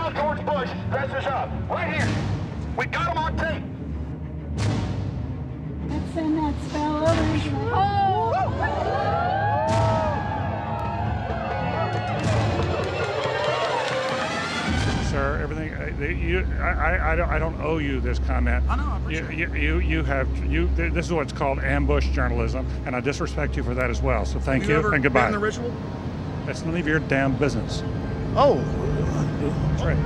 how George Bush dresses up. Right here. We got him on tape. Let's send that spell over. Oh! Sir, everything. I don't owe you this comment. I know. I appreciate it. This is what's called ambush journalism, and I disrespect you for that as well. So thank you ever and goodbye. been in the ritual? That's none of your damn business. Oh. That's right.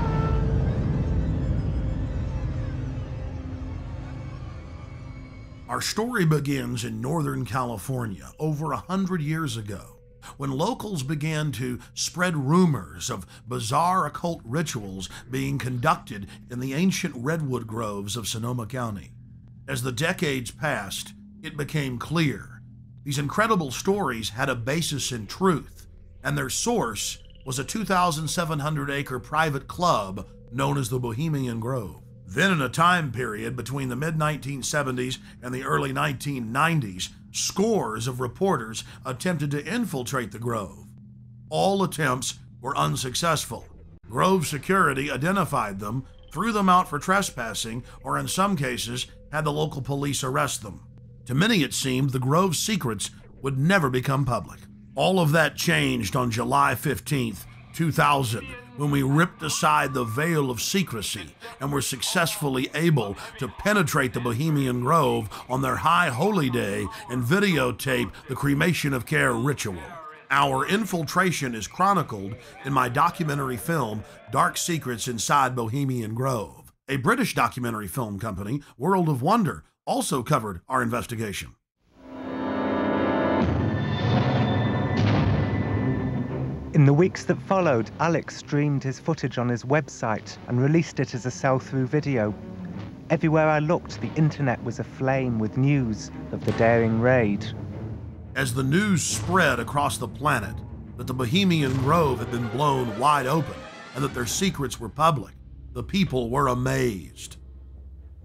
Our story begins in Northern California over 100 years ago, when locals began to spread rumors of bizarre occult rituals being conducted in the ancient redwood groves of Sonoma County. As the decades passed, it became clear these incredible stories had a basis in truth, and their source was a 2,700-acre private club known as the Bohemian Grove. Then, in a time period between the mid-1970s and the early 1990s, scores of reporters attempted to infiltrate the Grove. All attempts were unsuccessful. Grove security identified them, threw them out for trespassing, or in some cases, had the local police arrest them. To many, it seemed the Grove's secrets would never become public. All of that changed on July 15th, 2000, when we ripped aside the veil of secrecy and were successfully able to penetrate the Bohemian Grove on their high holy day and videotape the cremation of care ritual. Our infiltration is chronicled in my documentary film, Dark Secrets Inside Bohemian Grove. A British documentary film company, World of Wonder, also covered our investigation. In the weeks that followed, Alex streamed his footage on his website and released it as a sell-through video. Everywhere I looked, the internet was aflame with news of the daring raid. As the news spread across the planet that the Bohemian Grove had been blown wide open and that their secrets were public, the people were amazed.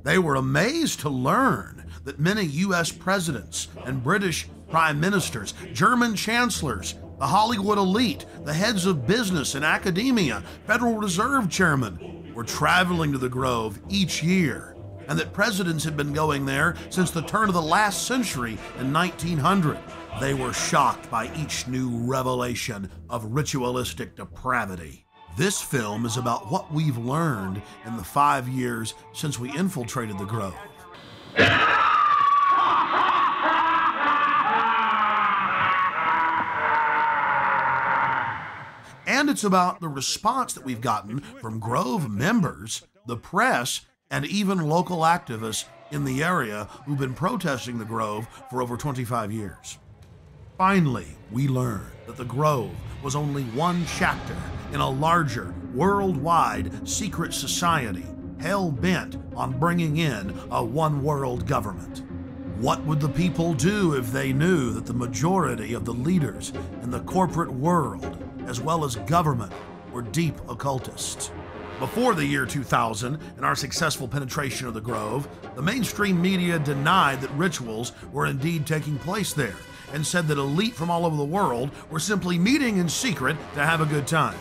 They were amazed to learn that many U.S. presidents and British prime ministers, German chancellors, the Hollywood elite, the heads of business and academia, Federal Reserve chairmen were traveling to the Grove each year, and that presidents had been going there since the turn of the last century in 1900. They were shocked by each new revelation of ritualistic depravity. This film is about what we've learned in the 5 years since we infiltrated the Grove. And it's about the response that we've gotten from Grove members, the press, and even local activists in the area who've been protesting the Grove for over 25 years. Finally, we learned that the Grove was only one chapter in a larger, worldwide secret society hell-bent on bringing in a one-world government. What would the people do if they knew that the majority of the leaders in the corporate world, as well as government, were deep occultists? Before the year 2000 and our successful penetration of the Grove, the mainstream media denied that rituals were indeed taking place there and said that elite from all over the world were simply meeting in secret to have a good time.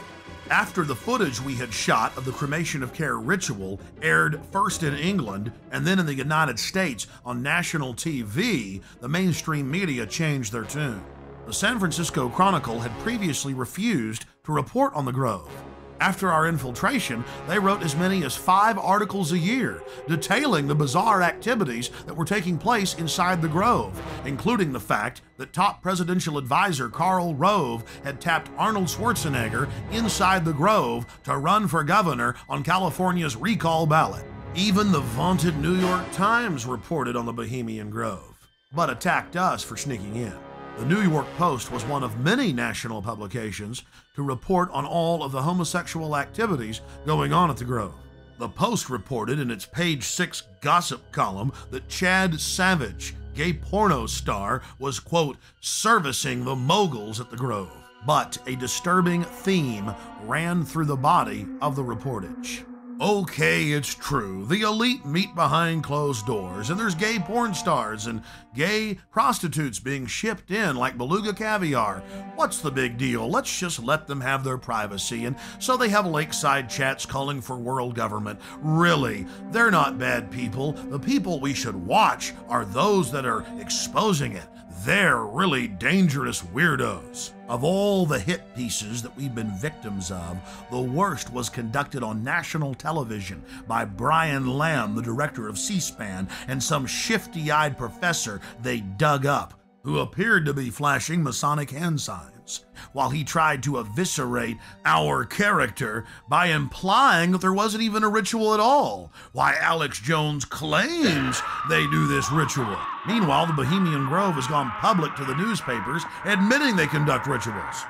After the footage we had shot of the cremation of care ritual aired first in England and then in the United States on national TV, the mainstream media changed their tune. The San Francisco Chronicle had previously refused to report on the Grove. After our infiltration, they wrote as many as 5 articles a year detailing the bizarre activities that were taking place inside the Grove, including the fact that top presidential advisor Karl Rove had tapped Arnold Schwarzenegger inside the Grove to run for governor on California's recall ballot. Even the vaunted New York Times reported on the Bohemian Grove, but attacked us for sneaking in. The New York Post was one of many national publications to report on all of the homosexual activities going on at the Grove. The Post reported in its page 6 gossip column that Chad Savage, gay porno star, was, quote, servicing the moguls at the Grove. But a disturbing theme ran through the body of the reportage. Okay, it's true. The elite meet behind closed doors, and there's gay porn stars and gay prostitutes being shipped in like beluga caviar. What's the big deal? Let's just let them have their privacy. And so they have lakeside chats calling for world government. Really, they're not bad people. The people we should watch are those that are exposing it. They're really dangerous weirdos. Of all the hit pieces that we've been victims of, the worst was conducted on national television by Brian Lamb, the director of C-SPAN, and some shifty-eyed professor they dug up, who appeared to be flashing Masonic hand signs, while he tried to eviscerate our character by implying that there wasn't even a ritual at all. Why, Alex Jones claims they do this ritual. Meanwhile, the Bohemian Grove has gone public to the newspapers, admitting they conduct rituals.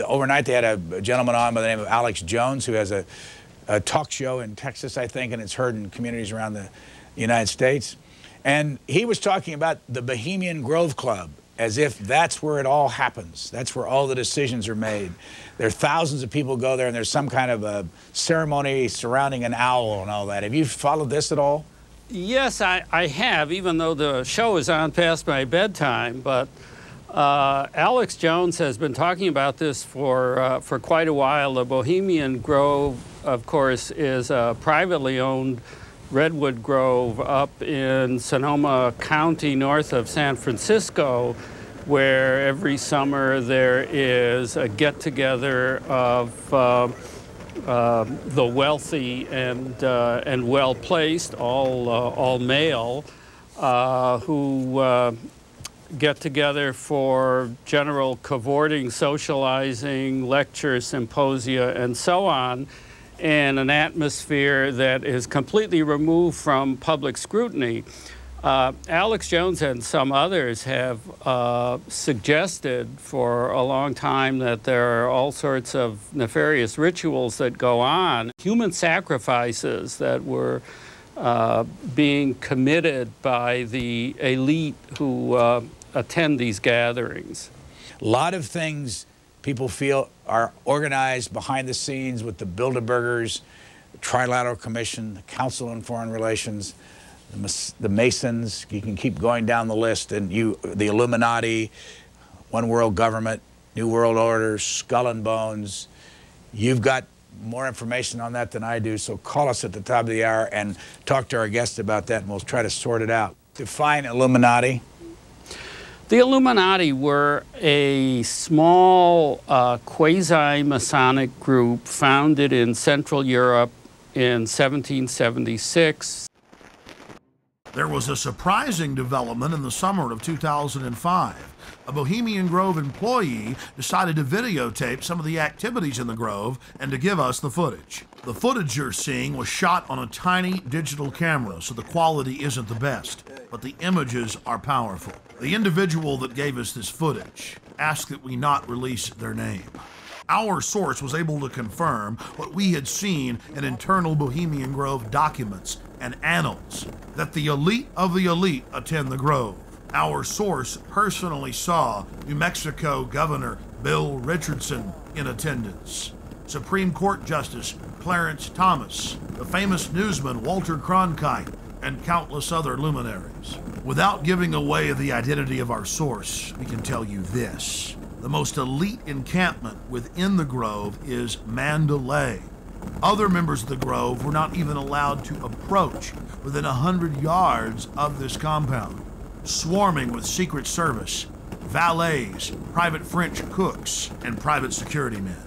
Overnight, they had a gentleman on by the name of Alex Jones, who has a talk show in Texas, I think, and it's heard in communities around the United States. And he was talking about the Bohemian Grove Club, as if that's where it all happens. That's where all the decisions are made. There are thousands of people go there, and there's some kind of a ceremony surrounding an owl and all that. Have you followed this at all? Yes, I have, even though the show is on past my bedtime. But Alex Jones has been talking about this for quite a while. The Bohemian Grove, of course, is a privately owned redwood grove up in Sonoma County, north of San Francisco, where every summer there is a get-together of the wealthy and well-placed, all male, who get together for general cavorting, socializing, lectures, symposia, and so on, in an atmosphere that is completely removed from public scrutiny. Alex Jones and some others have suggested for a long time that there are all sorts of nefarious rituals that go on, human sacrifices that were being committed by the elite who attend these gatherings. A lot of things people feel are organized behind the scenes with the Bilderbergers, the Trilateral Commission, the Council on Foreign Relations, the Masons. You can keep going down the list, and the Illuminati, One World Government, New World Order, Skull and Bones. You've got more information on that than I do, so call us at the top of the hour and talk to our guests about that, and we'll try to sort it out. Define Illuminati. The Illuminati were a small quasi-Masonic group founded in Central Europe in 1776. There was a surprising development in the summer of 2005. A Bohemian Grove employee decided to videotape some of the activities in the Grove and to give us the footage. The footage you're seeing was shot on a tiny digital camera, so the quality isn't the best, but the images are powerful. The individual that gave us this footage asked that we not release their name. Our source was able to confirm what we had seen in internal Bohemian Grove documents and annals, that the elite of the elite attend the Grove. Our source personally saw New Mexico Governor Bill Richardson in attendance, Supreme Court Justice Clarence Thomas, the famous newsman Walter Cronkite, and countless other luminaries. Without giving away the identity of our source, we can tell you this. The most elite encampment within the Grove is Mandalay. Other members of the Grove were not even allowed to approach within 100 yards of this compound, swarming with Secret Service, valets, private French cooks, and private security men.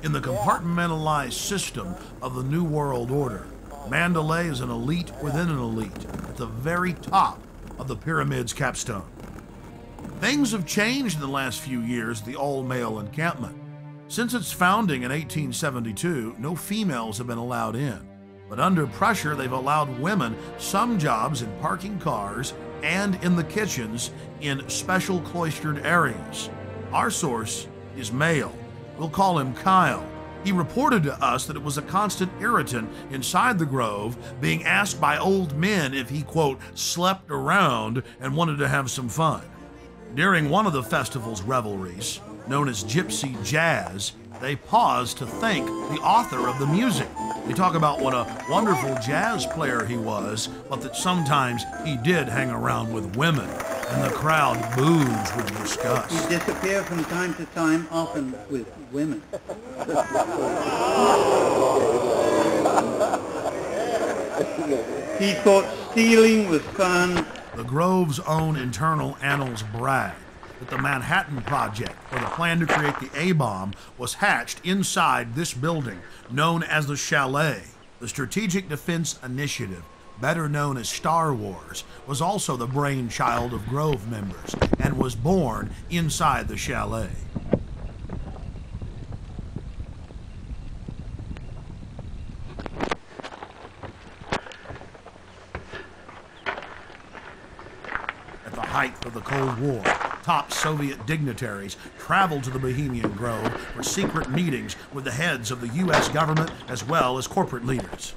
In the compartmentalized system of the New World Order, Mandalay is an elite within an elite, at the very top of the pyramid's capstone. Things have changed in the last few years at the all-male encampment. Since its founding in 1872, no females have been allowed in. But under pressure, they've allowed women some jobs in parking cars and in the kitchens in special cloistered areas. Our source is male. We'll call him Kyle. He reported to us that it was a constant irritant inside the Grove, being asked by old men if he, quote, slept around and wanted to have some fun. During one of the festival's revelries, known as Gypsy Jazz, they pause to thank the author of the music. They talk about what a wonderful jazz player he was, but that sometimes he did hang around with women, and the crowd boos with disgust. He disappeared from time to time, often with women. He thought stealing was fun. The Grove's own internal annals brag that the Manhattan Project, or the plan to create the A-bomb, was hatched inside this building, known as the Chalet. The Strategic Defense Initiative, better known as Star Wars, was also the brainchild of Grove members and was born inside the Chalet. At the height of the Cold War, top Soviet dignitaries traveled to the Bohemian Grove for secret meetings with the heads of the U.S. government as well as corporate leaders.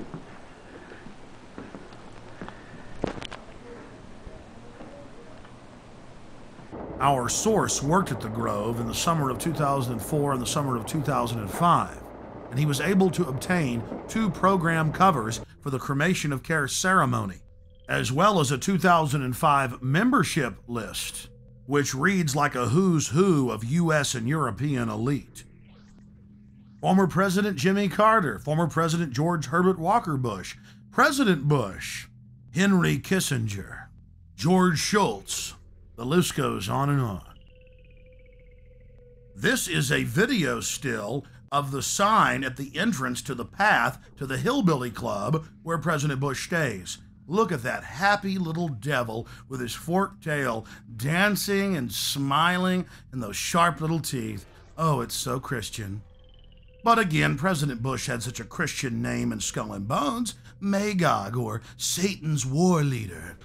Our source worked at the Grove in the summer of 2004 and the summer of 2005, and he was able to obtain 2 program covers for the cremation of care ceremony, as well as a 2005 membership list, which reads like a who's who of U.S. and European elite. Former President Jimmy Carter, former President George Herbert Walker Bush, President Bush, Henry Kissinger, George Shultz. The list goes on and on. This is a video still of the sign at the entrance to the path to the Hillbilly Club where President Bush stays. Look at that happy little devil with his forked tail dancing and smiling and those sharp little teeth. Oh, it's so Christian. But again, President Bush had such a Christian name in Skull and Bones, Magog, or Satan's war leader.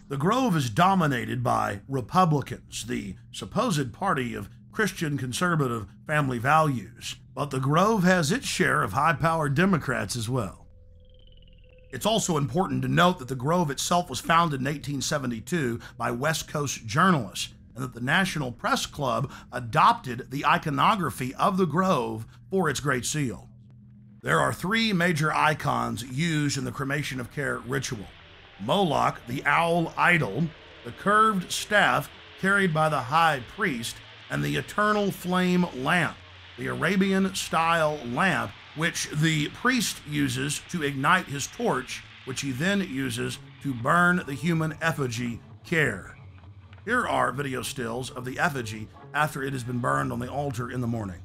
The Grove is dominated by Republicans, the supposed party of Christian conservative family values, but the Grove has its share of high-powered Democrats as well. It's also important to note that the Grove itself was founded in 1872 by West Coast journalists, and that the National Press Club adopted the iconography of the Grove for its Great Seal. There are 3 major icons used in the cremation of care ritual: Moloch, the owl idol, the curved staff carried by the high priest, and the eternal flame lamp, the Arabian-style lamp which the priest uses to ignite his torch, which he then uses to burn the human effigy care. Here are video stills of the effigy after it has been burned on the altar in the morning.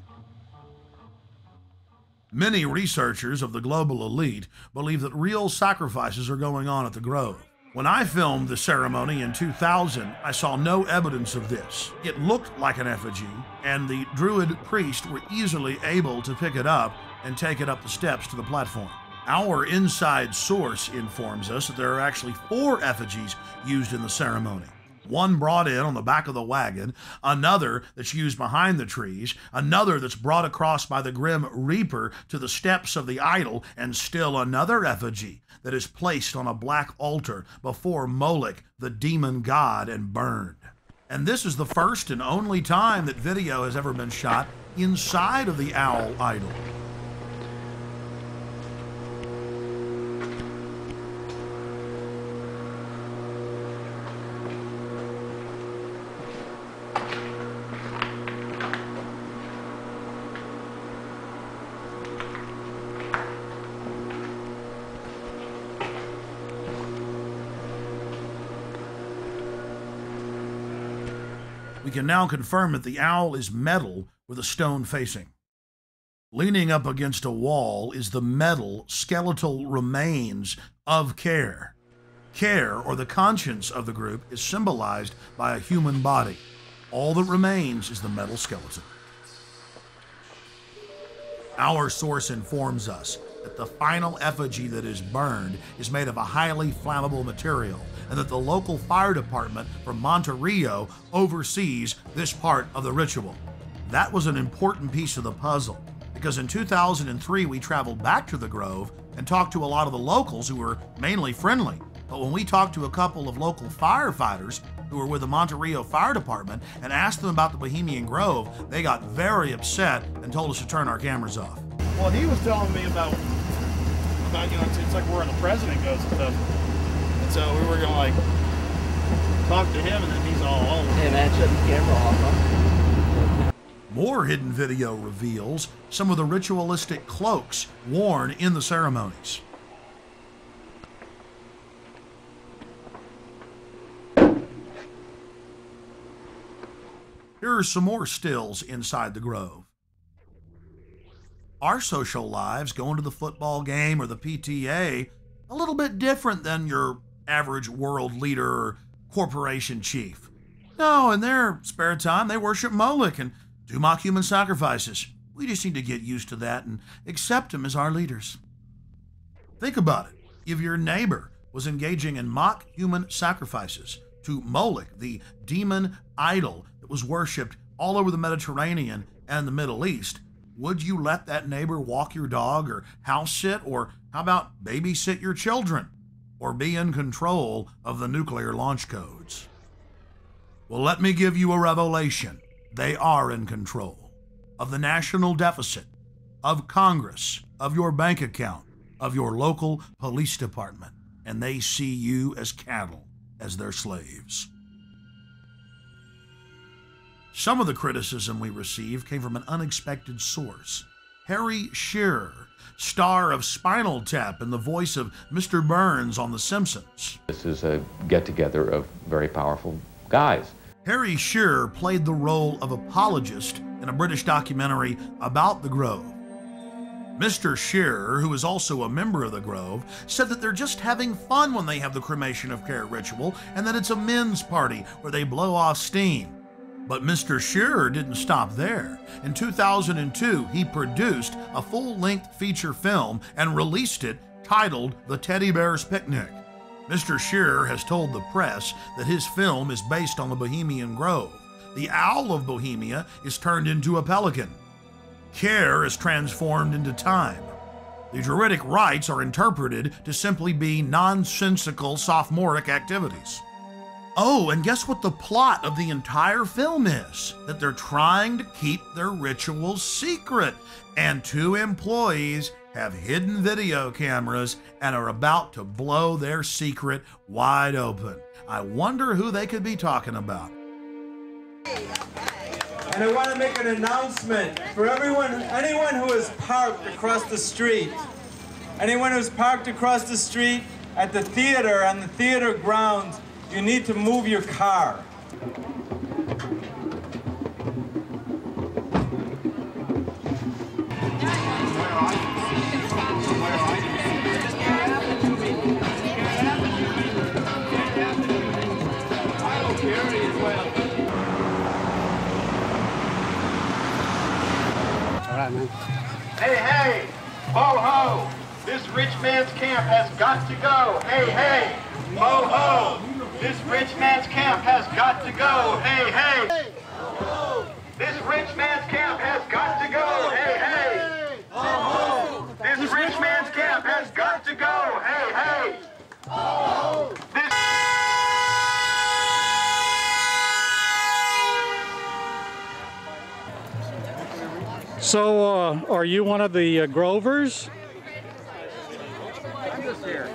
Many researchers of the global elite believe that real sacrifices are going on at the Grove. When I filmed the ceremony in 2000, I saw no evidence of this. It looked like an effigy, and the Druid priest were easily able to pick it up and take it up the steps to the platform. Our inside source informs us that there are actually 4 effigies used in the ceremony. One brought in on the back of the wagon, another that's used behind the trees, another that's brought across by the Grim Reaper to the steps of the idol, and still another effigy that is placed on a black altar before Moloch, the demon god, and burned. And this is the first and only time that video has ever been shot inside of the owl idol. We can now confirm that the owl is metal with a stone facing. Leaning up against a wall is the metal skeletal remains of Care. Care, or the conscience of the group, is symbolized by a human body. All that remains is the metal skeleton. Our source informs us that the final effigy that is burned is made of a highly flammable material, and that the local fire department from Monterrey oversees this part of the ritual. That was an important piece of the puzzle, because in 2003 we traveled back to the Grove and talked to a lot of the locals who were mainly friendly. But when we talked to a couple of local firefighters who were with the Monterey Fire Department and asked them about the Bohemian Grove, they got very upset and told us to turn our cameras off. Well, he was telling me about it's like where the president goes and stuff. And so we were gonna like talk to him, and then he's all over. Hey man, shut the camera off, huh? More hidden video reveals some of the ritualistic cloaks worn in the ceremonies. Here are some more stills inside the Grove. Our social lives, going to the football game or the PTA, a little bit different than your average world leader or corporation chief. No, in their spare time, they worship Moloch and do mock human sacrifices. We just need to get used to that and accept them as our leaders. Think about it. If your neighbor was engaging in mock human sacrifices to Moloch, the demon idol that was worshipped all over the Mediterranean and the Middle East, would you let that neighbor walk your dog or house sit, or how about babysit your children, or be in control of the nuclear launch codes? Well, let me give you a revelation. They are in control of the national deficit, of Congress, of your bank account, of your local police department, and they see you as cattle, as their slaves. Some of the criticism we received came from an unexpected source. Harry Shearer, star of Spinal Tap and the voice of Mr. Burns on The Simpsons. This is a get-together of very powerful guys. Harry Shearer played the role of apologist in a British documentary about the Grove. Mr. Shearer, who is also a member of the Grove, said that they're just having fun when they have the cremation of care ritual and that it's a men's party where they blow off steam. But Mr. Shearer didn't stop there. In 2002, he produced a full-length feature film and released it titled The Teddy Bear's Picnic. Mr. Shearer has told the press that his film is based on the Bohemian Grove. The owl of Bohemia is turned into a pelican. Care is transformed into time. The Druidic rites are interpreted to simply be nonsensical sophomoric activities. Oh, and guess what the plot of the entire film is? That they're trying to keep their rituals secret, and two employees have hidden video cameras and are about to blow their secret wide open. I wonder who they could be talking about. And I want to make an announcement for anyone who is parked across the street. Anyone who's parked across the street at the theater, on the theater grounds, you need to move your car. Hey, hey, ho, ho, this rich man's camp has got to go. Hey, hey, ho, ho, this rich man's camp has got to go. Hey, hey, this rich man's camp has got to go. Hey, hey, this rich man's camp has got to go. Hey, hey, this... So, are you one of the Grovers? I'm just here.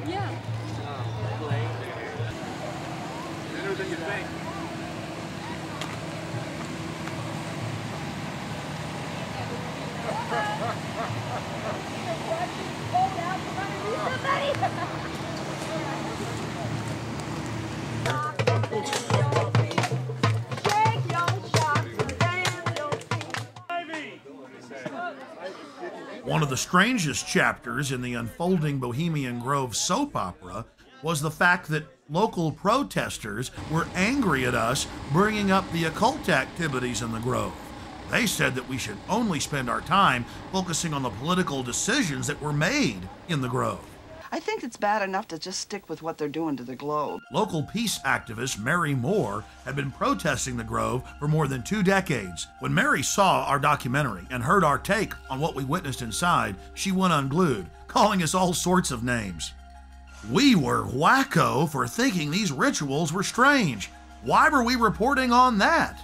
Yeah. Better than you think. One of the strangest chapters in the unfolding Bohemian Grove soap opera was the fact that local protesters were angry at us bringing up the occult activities in the Grove. They said that we should only spend our time focusing on the political decisions that were made in the Grove. I think it's bad enough to just stick with what they're doing to the Globe. Local peace activist Mary Moore had been protesting the Grove for more than 2 decades. When Mary saw our documentary and heard our take on what we witnessed inside, she went unglued, calling us all sorts of names. We were wacko for thinking these rituals were strange. Why were we reporting on that?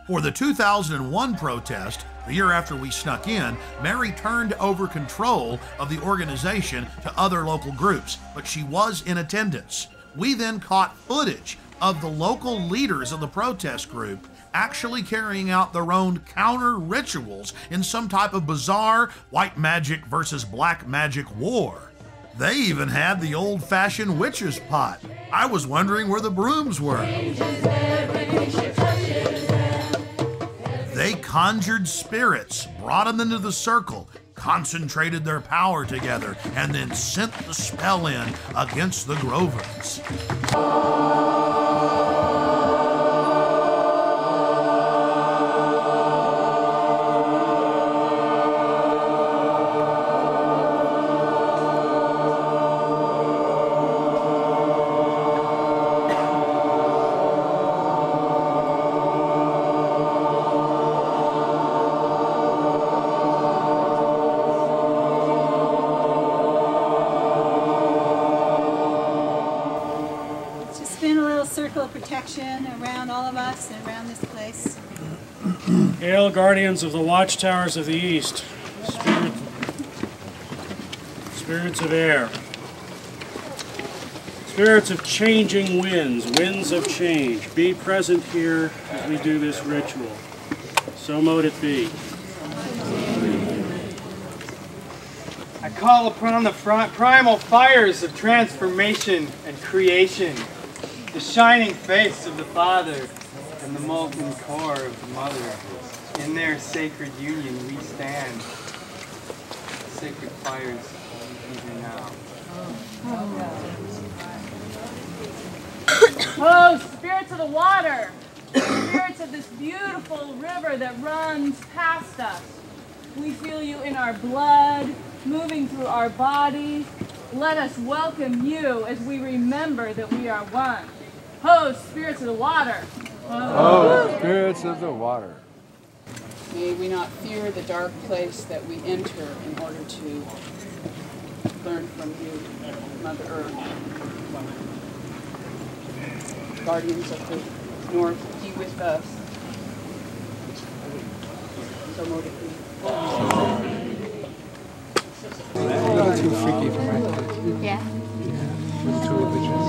For the 2001 protest, the year after we snuck in, Mary turned over control of the organization to other local groups, but she was in attendance. We then caught footage of the local leaders of the protest group actually carrying out their own counter rituals in some type of bizarre white magic versus black magic war. They even had the old-fashioned witch's pot. I was wondering where the brooms were. They conjured spirits, brought them into the circle, concentrated their power together, and then sent the spell in against the Grovers. Protection around all of us and around this place. Hail, guardians of the watchtowers of the east, spirits of air, spirits of changing winds, winds of change, be present here as we do this ritual. So mote it be. I call upon the primal fires of transformation and creation, the shining face of the Father and the molten core of the Mother. In their sacred union we stand, sacred fires even now. Oh, spirits of the water, spirits of this beautiful river that runs past us. We feel you in our blood, moving through our bodies. Let us welcome you as we remember that we are one. Ho, spirits of the water! Oh, spirits of the water! May we not fear the dark place that we enter in order to learn from you, Mother Earth. Guardians of the North, be with us. So mote it be. A little too freaky for my taste. Yeah. A little too religious.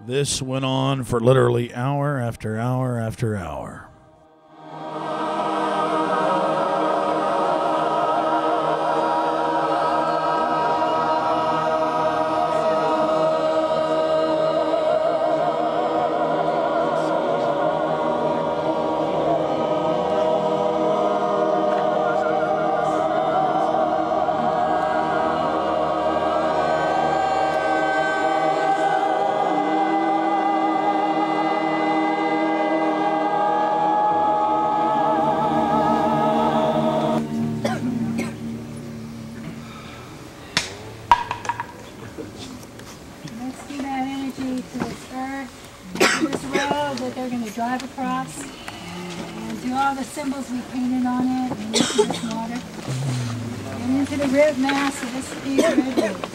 This went on for literally hour after hour after hour. Drive across and do all the symbols we painted on it and look at this water. and into the rib mass of these ribs.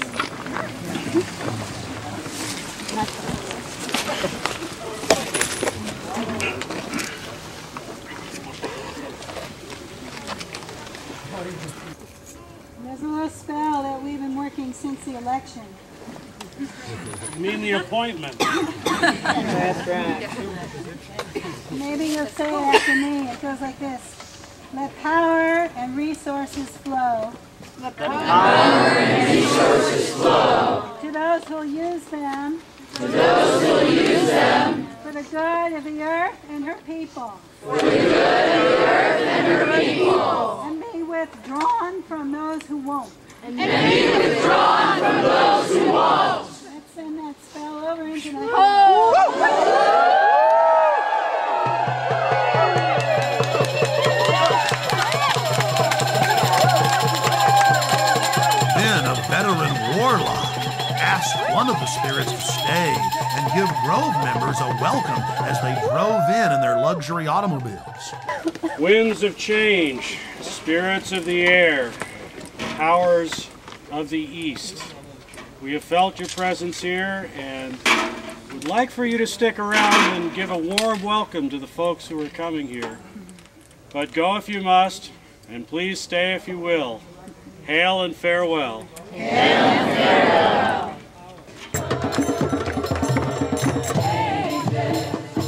There's a little spell that we've been working since the election. You mean the appointment? That's right. Maybe you'll say it after me. It goes like this. Let power and resources flow. Let power and resources flow. To those who will use them. To those who will use them. For the good of the earth and her people. For the good of the earth and her people. And be withdrawn from those who won't. And be withdrawn from those who won't. Let's send that spell over into the Then a veteran warlock asked one of the spirits to stay and give Grove members a welcome as they drove in their luxury automobiles. Winds of change, spirits of the air, powers of the east. We have felt your presence here and would like for you to stick around and give a warm welcome to the folks who are coming here. But go if you must, and please stay if you will. Hail and farewell. Hail and farewell.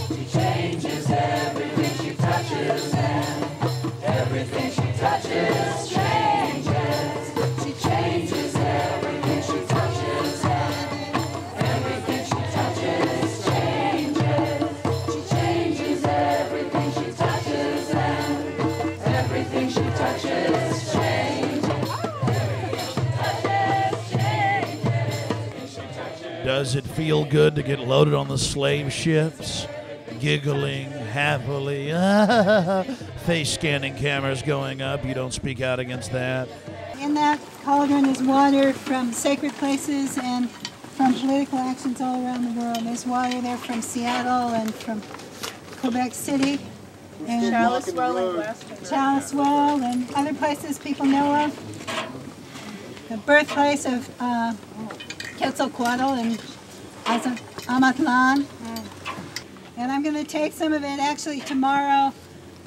She changes everything she touches, and everything she touches changes. She changes everything she touches, and everything she touches changes. She changes everything she touches, and everything she touches changes. Does it feel good to get loaded on the slave ships? Giggling happily, face scanning cameras going up. You don't speak out against that. In that cauldron is water from sacred places and from political actions all around the world. There's water there from Seattle and from Quebec City. And Chalice-Well in Western. Chalice-Well and other places people know of. The birthplace of Quetzalcoatl and Amatlan. And I'm going to take some of it actually tomorrow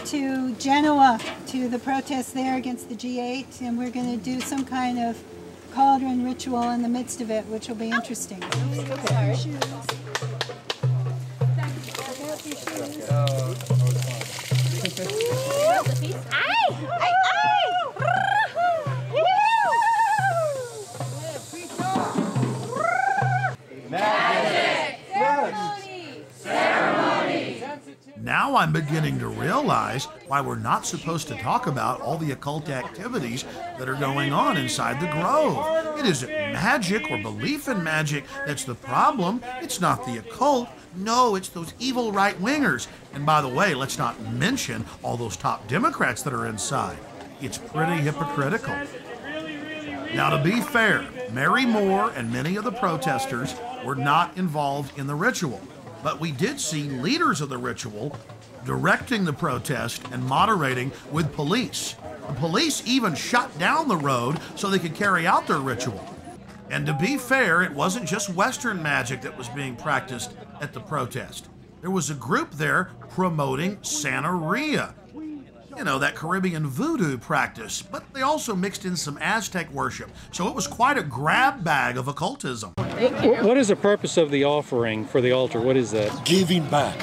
to Genoa, to the protests there against the G8, and we're going to do some kind of cauldron ritual in the midst of it, which will be interesting. Sorry. Now I'm beginning to realize why we're not supposed to talk about all the occult activities that are going on inside the Grove. It isn't magic or belief in magic that's the problem. It's not the occult. No, it's those evil right-wingers. And by the way, let's not mention all those top Democrats that are inside. It's pretty hypocritical. Now, to be fair, Mary Moore and many of the protesters were not involved in the ritual. But we did see leaders of the ritual directing the protest and moderating with police. The police even shut down the road so they could carry out their ritual. And to be fair, it wasn't just Western magic that was being practiced at the protest. There was a group there promoting Santeria. You know, that Caribbean voodoo practice, but they also mixed in some Aztec worship. So it was quite a grab bag of occultism. What is the purpose of the offering for the altar? What is that? Giving back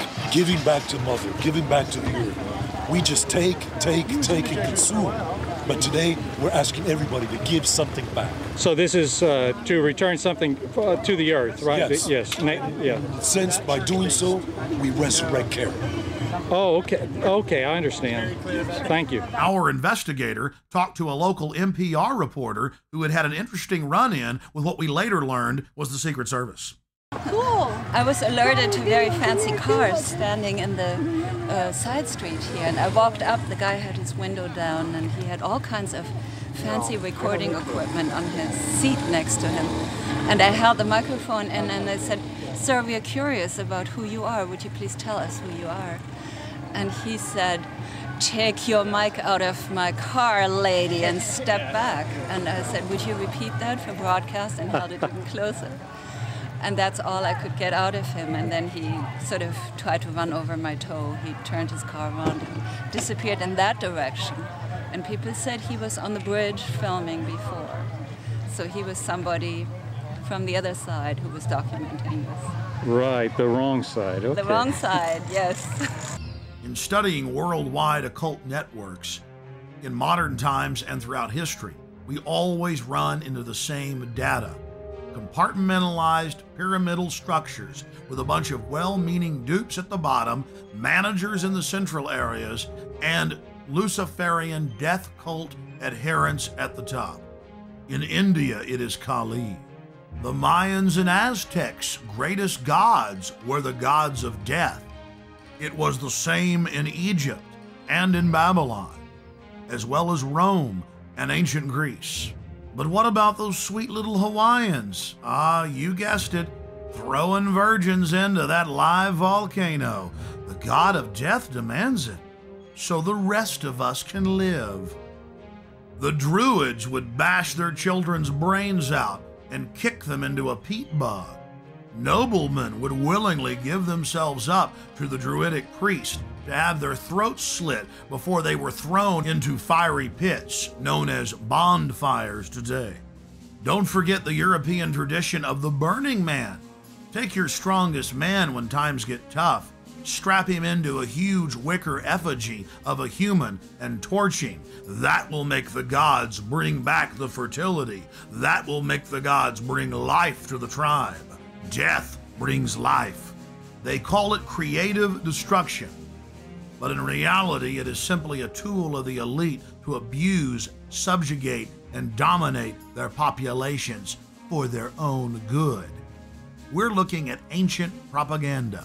to Mother, giving back to the earth. We just take, and consume. But today, we're asking everybody to give something back. So this is to return something to the earth, right? Yes. Yeah. Since by doing so, we resurrect care. Oh, okay. Okay, I understand. Thank you. Our investigator talked to a local NPR reporter who had an interesting run-in with what we later learned was the Secret Service. Cool. I was alerted to very fancy cars standing in the side street here, and I walked up. The guy had his window down, and he had all kinds of fancy recording equipment on his seat next to him. And I held the microphone in, and I said, "Sir, we are curious about who you are. Would you please tell us who you are?" And he said, "Take your mic out of my car, lady, and step back." And I said, "Would you repeat that for broadcast?" And held it even closer. And that's all I could get out of him. And then he sort of tried to run over my toe. He turned his car around and disappeared in that direction. And people said he was on the bridge filming before. So he was somebody from the other side who was documenting this. Right, the wrong side. Okay. The wrong side, yes. In studying worldwide occult networks, in modern times and throughout history, we always run into the same data. Compartmentalized pyramidal structures with a bunch of well-meaning dupes at the bottom, managers in the central areas, and Luciferian death cult adherents at the top. In India, it is Kali. The Mayans and Aztecs' greatest gods were the gods of death. It was the same in Egypt and in Babylon, as well as Rome and ancient Greece. But what about those sweet little Hawaiians? Ah, you guessed it, throwing virgins into that live volcano. The god of death demands it, so the rest of us can live. The Druids would bash their children's brains out and kick them into a peat bog. Noblemen would willingly give themselves up to the Druidic priest to have their throats slit before they were thrown into fiery pits, known as bonfires today. Don't forget the European tradition of the Burning Man. Take your strongest man when times get tough, strap him into a huge wicker effigy of a human and torch him. That will make the gods bring back the fertility. That will make the gods bring life to the tribe. Death brings life. They call it creative destruction, but in reality it is simply a tool of the elite to abuse, subjugate, and dominate their populations for their own good. We're looking at ancient propaganda.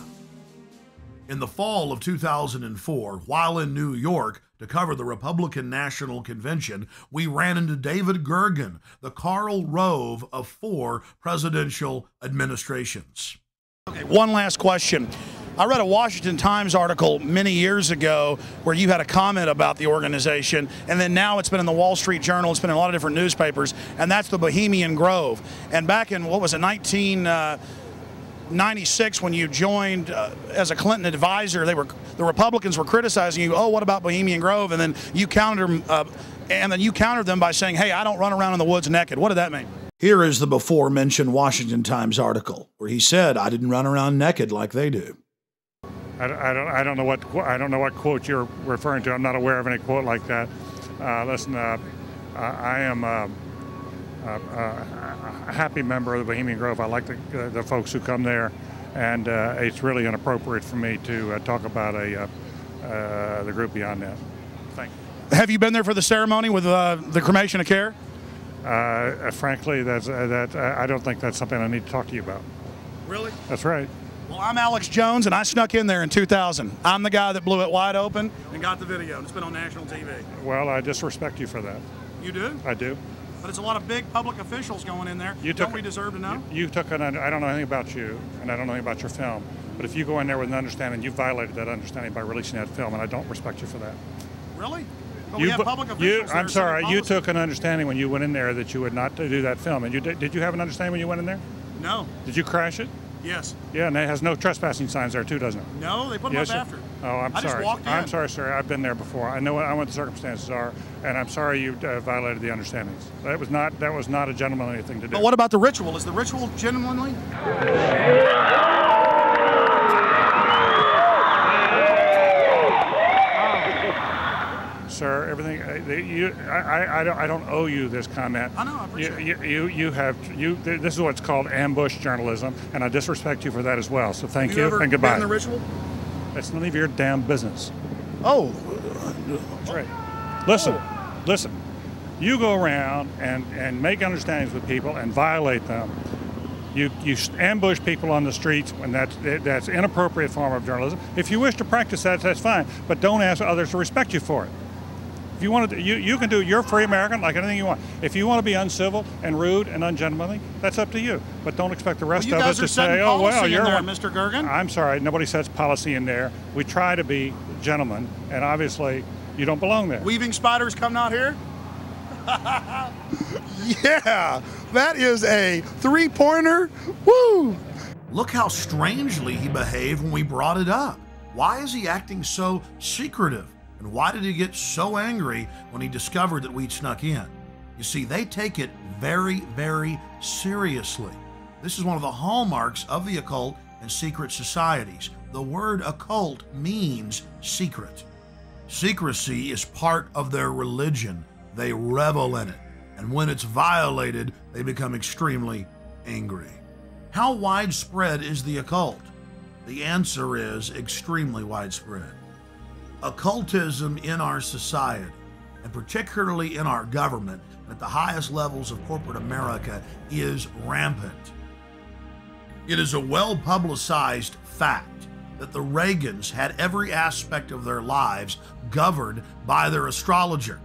In the fall of 2004, while in New York to cover the Republican National Convention, we ran into David Gergen, the Karl Rove of 4 presidential administrations. Okay, one last question. I read a Washington Times article many years ago where you had a comment about the organization, and then now it's been in the Wall Street Journal, it's been in a lot of different newspapers, and that's the Bohemian Grove. And back in, what was it, 1996, when you joined as a Clinton advisor, the Republicans were criticizing you. Oh, what about Bohemian Grove? And then you countered them by saying, "Hey, I don't run around in the woods naked." What did that mean? Here is the before-mentioned Washington Times article where he said, "I didn't run around naked like they do." I don't know what quote you're referring to. I'm not aware of any quote like that. Listen, I am a happy member of the Bohemian Grove. I like the folks who come there, and it's really inappropriate for me to talk about the group beyond that. Thank you. Have you been there for the ceremony with the cremation of care? Frankly, I don't think that's something I need to talk to you about. Really? That's right. Well, I'm Alex Jones, and I snuck in there in 2000. I'm the guy that blew it wide open and got the video. It's been on national TV. Well, I disrespect you for that. You do? I do. But it's a lot of big public officials going in there. Don't we deserve to know? I don't know anything about you, and I don't know anything about your film. But if you go in there with an understanding, you violated that understanding by releasing that film, and I don't respect you for that. Really? But we have public officials. I'm sorry. You took an understanding when you went in there that you would not do that film, and did you have an understanding when you went in there? No. Did you crash it? Yes. Yeah, and it has no trespassing signs there too, doesn't it? No, they put them up after. Oh, I'm sorry. Just walked in. I'm sorry, sir. I've been there before. I know what the circumstances are, and I'm sorry you violated the understandings. That was not a gentlemanly thing to do. But what about the ritual? Is the ritual gentlemanly? Sir, everything I don't owe you this comment. I know, I appreciate it. This is what's called ambush journalism, and I disrespect you for that as well. So thank you and goodbye. Been in the ritual? That's none of your damn business. Oh, that's right. Listen. You go around and make understandings with people and violate them. You ambush people on the streets, and that's inappropriate form of journalism. If you wish to practice that, that's fine, but don't ask others to respect you for it. If you want to, you can do. You're a free American, like anything you want. If you want to be uncivil and rude and ungentlemanly, that's up to you. But don't expect the rest of us to say, "Oh well, you're there, Mr. Gergen." I'm sorry, nobody sets policy in there. We try to be gentlemen, and obviously, you don't belong there. Weaving spiders come out here. Yeah, that is a three-pointer. Woo! Look how strangely he behaved when we brought it up. Why is he acting so secretive? And why did he get so angry when he discovered that we'd snuck in? You see, they take it very, very seriously. This is one of the hallmarks of the occult and secret societies. The word occult means secret. Secrecy is part of their religion. They revel in it. And when it's violated, they become extremely angry. How widespread is the occult? The answer is extremely widespread. Occultism in our society, and particularly in our government, at the highest levels of corporate America, is rampant. It is a well-publicized fact that the Reagans had every aspect of their lives governed by their astrologer.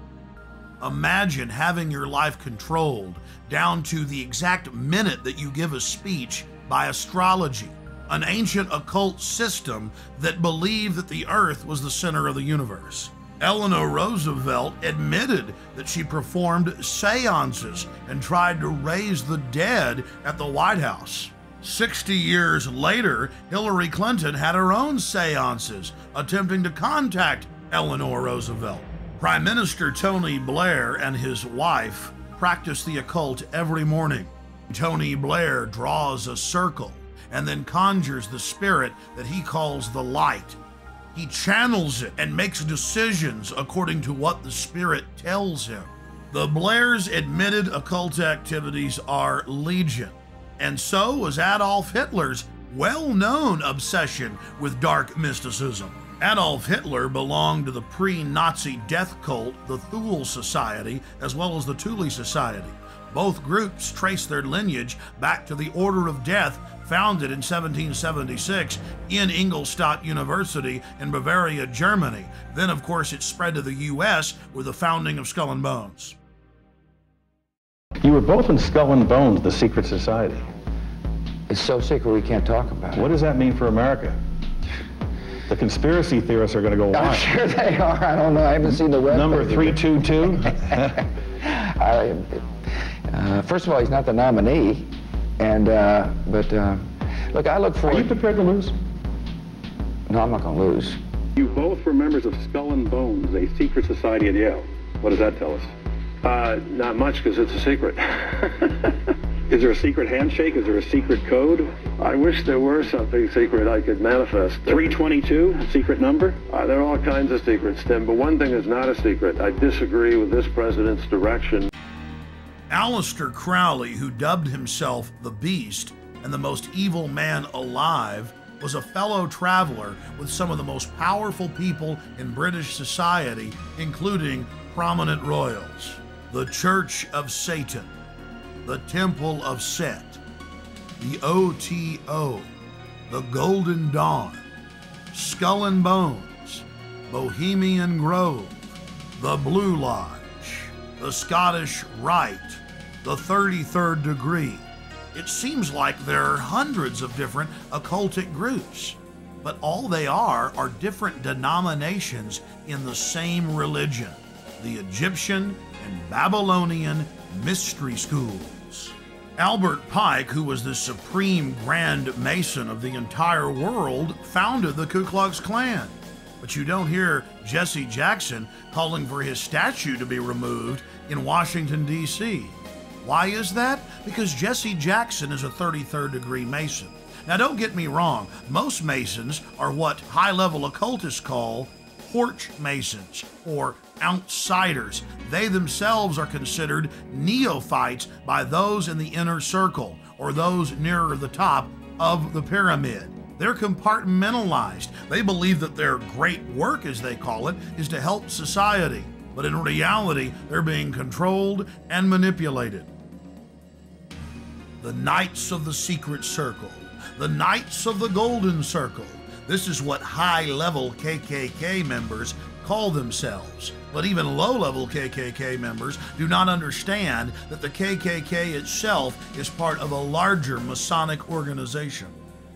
Imagine having your life controlled down to the exact minute that you give a speech by astrology, an ancient occult system that believed that the earth was the center of the universe. Eleanor Roosevelt admitted that she performed seances and tried to raise the dead at the White House. 60 years later, Hillary Clinton had her own seances attempting to contact Eleanor Roosevelt. Prime Minister Tony Blair and his wife practice the occult every morning. Tony Blair draws a circle and then conjures the spirit that he calls the light. He channels it and makes decisions according to what the spirit tells him. The Blairs' admitted occult activities are legion, and so was Adolf Hitler's well-known obsession with dark mysticism. Adolf Hitler belonged to the pre-Nazi death cult, the Thule Society, as well as the Thule Society. Both groups trace their lineage back to the Order of Death, founded in 1776 in Ingolstadt University in Bavaria, Germany. Then, of course, it spread to the U.S. with the founding of Skull and Bones. You were both in Skull and Bones, the secret society. It's so secret we can't talk about it. What does that mean for America? The conspiracy theorists are going to go wild. I'm sure they are. I don't know. I haven't seen the web. Number 322? First of all, he's not the nominee. And, look, I look forward... Are you prepared to lose? No, I'm not going to lose. You both were members of Skull and Bones, a secret society at Yale. What does that tell us? Not much, because it's a secret. Is there a secret handshake? Is there a secret code? I wish there were something secret I could manifest. 322, secret number? There are all kinds of secrets, Tim, but one thing is not a secret. I disagree with this president's direction. Aleister Crowley, who dubbed himself the Beast and the most evil man alive, was a fellow traveler with some of the most powerful people in British society, including prominent royals. The Church of Satan, the Temple of Set, the OTO, the Golden Dawn, Skull and Bones, Bohemian Grove, the Blue Lodge, the Scottish Rite, the 33rd Degree. It seems like there are hundreds of different occultic groups, but all they are different denominations in the same religion, the Egyptian and Babylonian mystery schools. Albert Pike, who was the supreme Grand Mason of the entire world, founded the Ku Klux Klan. But you don't hear Jesse Jackson calling for his statue to be removed in Washington, D.C. Why is that? Because Jesse Jackson is a 33rd degree Mason. Now don't get me wrong, most Masons are what high-level occultists call porch Masons, or outsiders. They themselves are considered neophytes by those in the inner circle, or those nearer the top of the pyramid. They're compartmentalized. They believe that their great work, as they call it, is to help society. But in reality, they're being controlled and manipulated. The Knights of the Secret Circle, the Knights of the Golden Circle, This is what high-level KKK members call themselves. But even low-level KKK members do not understand that the KKK itself is part of a larger Masonic organization.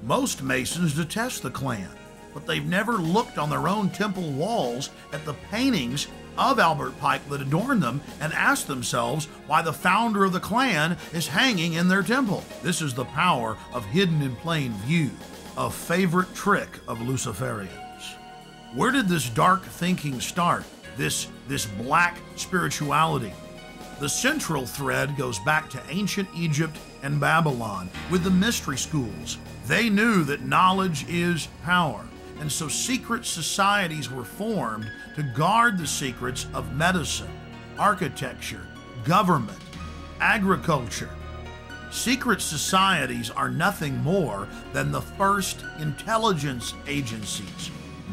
Most Masons detest the Klan, but they've never looked on their own temple walls at the paintings of Albert Pike that adorn them and asked themselves why the founder of the Klan is hanging in their temple. This is the power of hidden in plain view, a favorite trick of Luciferians. Where did this dark thinking start? This black spirituality? The central thread goes back to ancient Egypt and Babylon with the mystery schools. They knew that knowledge is power, and so secret societies were formed to guard the secrets of medicine, architecture, government, agriculture. Secret societies are nothing more than the first intelligence agencies.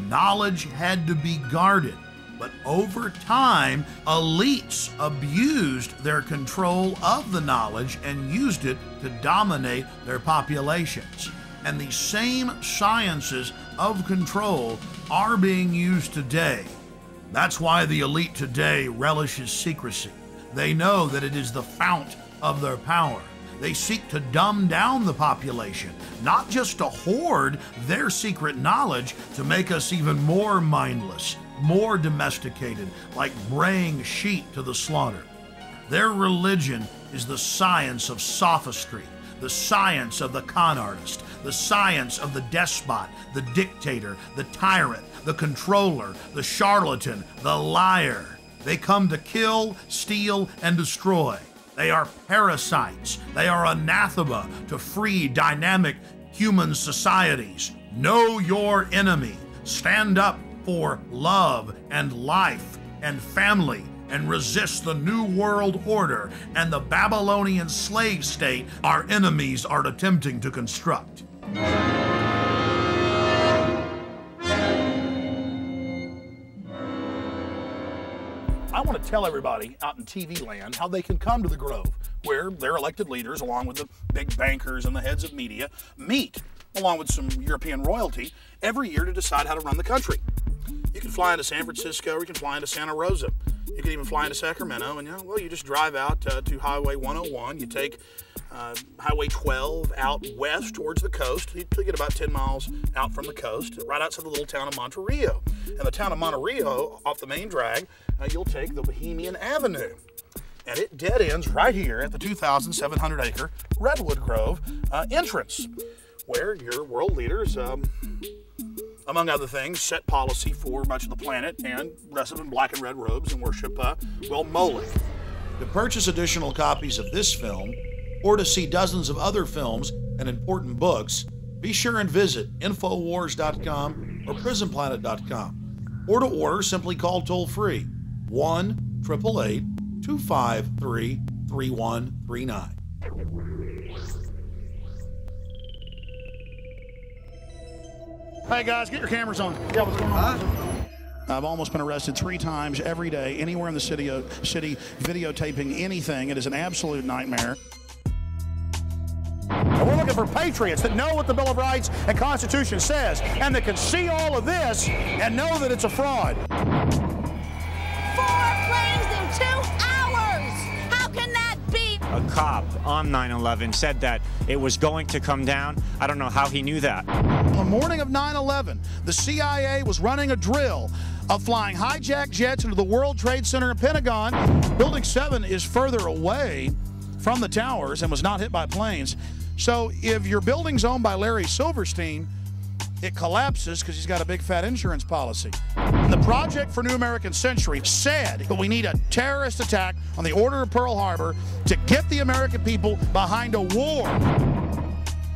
Knowledge had to be guarded, but over time, elites abused their control of the knowledge and used it to dominate their populations. And these same sciences of control are being used today. That's why the elite today relishes secrecy. They know that it is the fount of their power. They seek to dumb down the population, not just to hoard their secret knowledge to make us even more mindless, more domesticated, like braying sheep to the slaughter. Their religion is the science of sophistry, the science of the con artist, the science of the despot, the dictator, the tyrant, the controller, the charlatan, the liar. They come to kill, steal, and destroy. They are parasites. They are anathema to free, dynamic human societies. Know your enemy. Stand up for love and life and family and resist the New World Order and the Babylonian slave state our enemies are attempting to construct. I want to tell everybody out in TV land how they can come to the Grove, where their elected leaders, along with the big bankers and the heads of media, meet, along with some European royalty, every year to decide how to run the country. You can fly into San Francisco, or you can fly into Santa Rosa. You can even fly into Sacramento, and you just drive out to Highway 101. You take Highway 12 out west towards the coast. You get about 10 miles out from the coast, right outside the little town of Monterey. And the town of Monterey, off the main drag, you'll take the Bohemian Avenue. And it dead ends right here at the 2,700-acre Redwood Grove entrance, where your world leaders, among other things, set policy for much of the planet and dress up in black and red robes and worship, Moloch. To purchase additional copies of this film, or to see dozens of other films and important books, be sure and visit Infowars.com or PrisonPlanet.com. Or to order, simply call toll-free 1-888-253-3139. Hey guys, get your cameras on. Yeah, what's going on? I've almost been arrested 3 times every day, anywhere in the city, videotaping anything. It is an absolute nightmare. And we're looking for patriots that know what the Bill of Rights and Constitution says, and that can see all of this and know that it's a fraud. 4 planes in 2 hours! How can that be? A cop on 9/11 said that it was going to come down. I don't know how he knew that. On the morning of 9/11, the CIA was running a drill of flying hijacked jets into the World Trade Center and Pentagon. Building 7 is further away from the towers and was not hit by planes. So if your building's owned by Larry Silverstein, it collapses because he's got a big fat insurance policy. And the Project for New American Century said that we need a terrorist attack on the Order of Pearl Harbor to get the American people behind a war.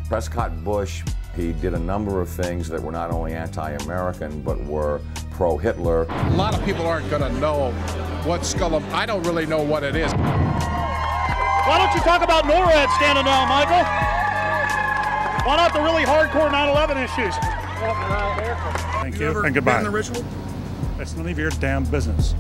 Prescott Bush, he did a number of things that were not only anti-American, but were pro-Hitler. A lot of people aren't going to know what I don't really know what it is. Why don't you talk about NORAD standing down, Michael? Why not the really hardcore 9/11 issues? Thank you, and goodbye. Been in the ritual? That's none of your damn business.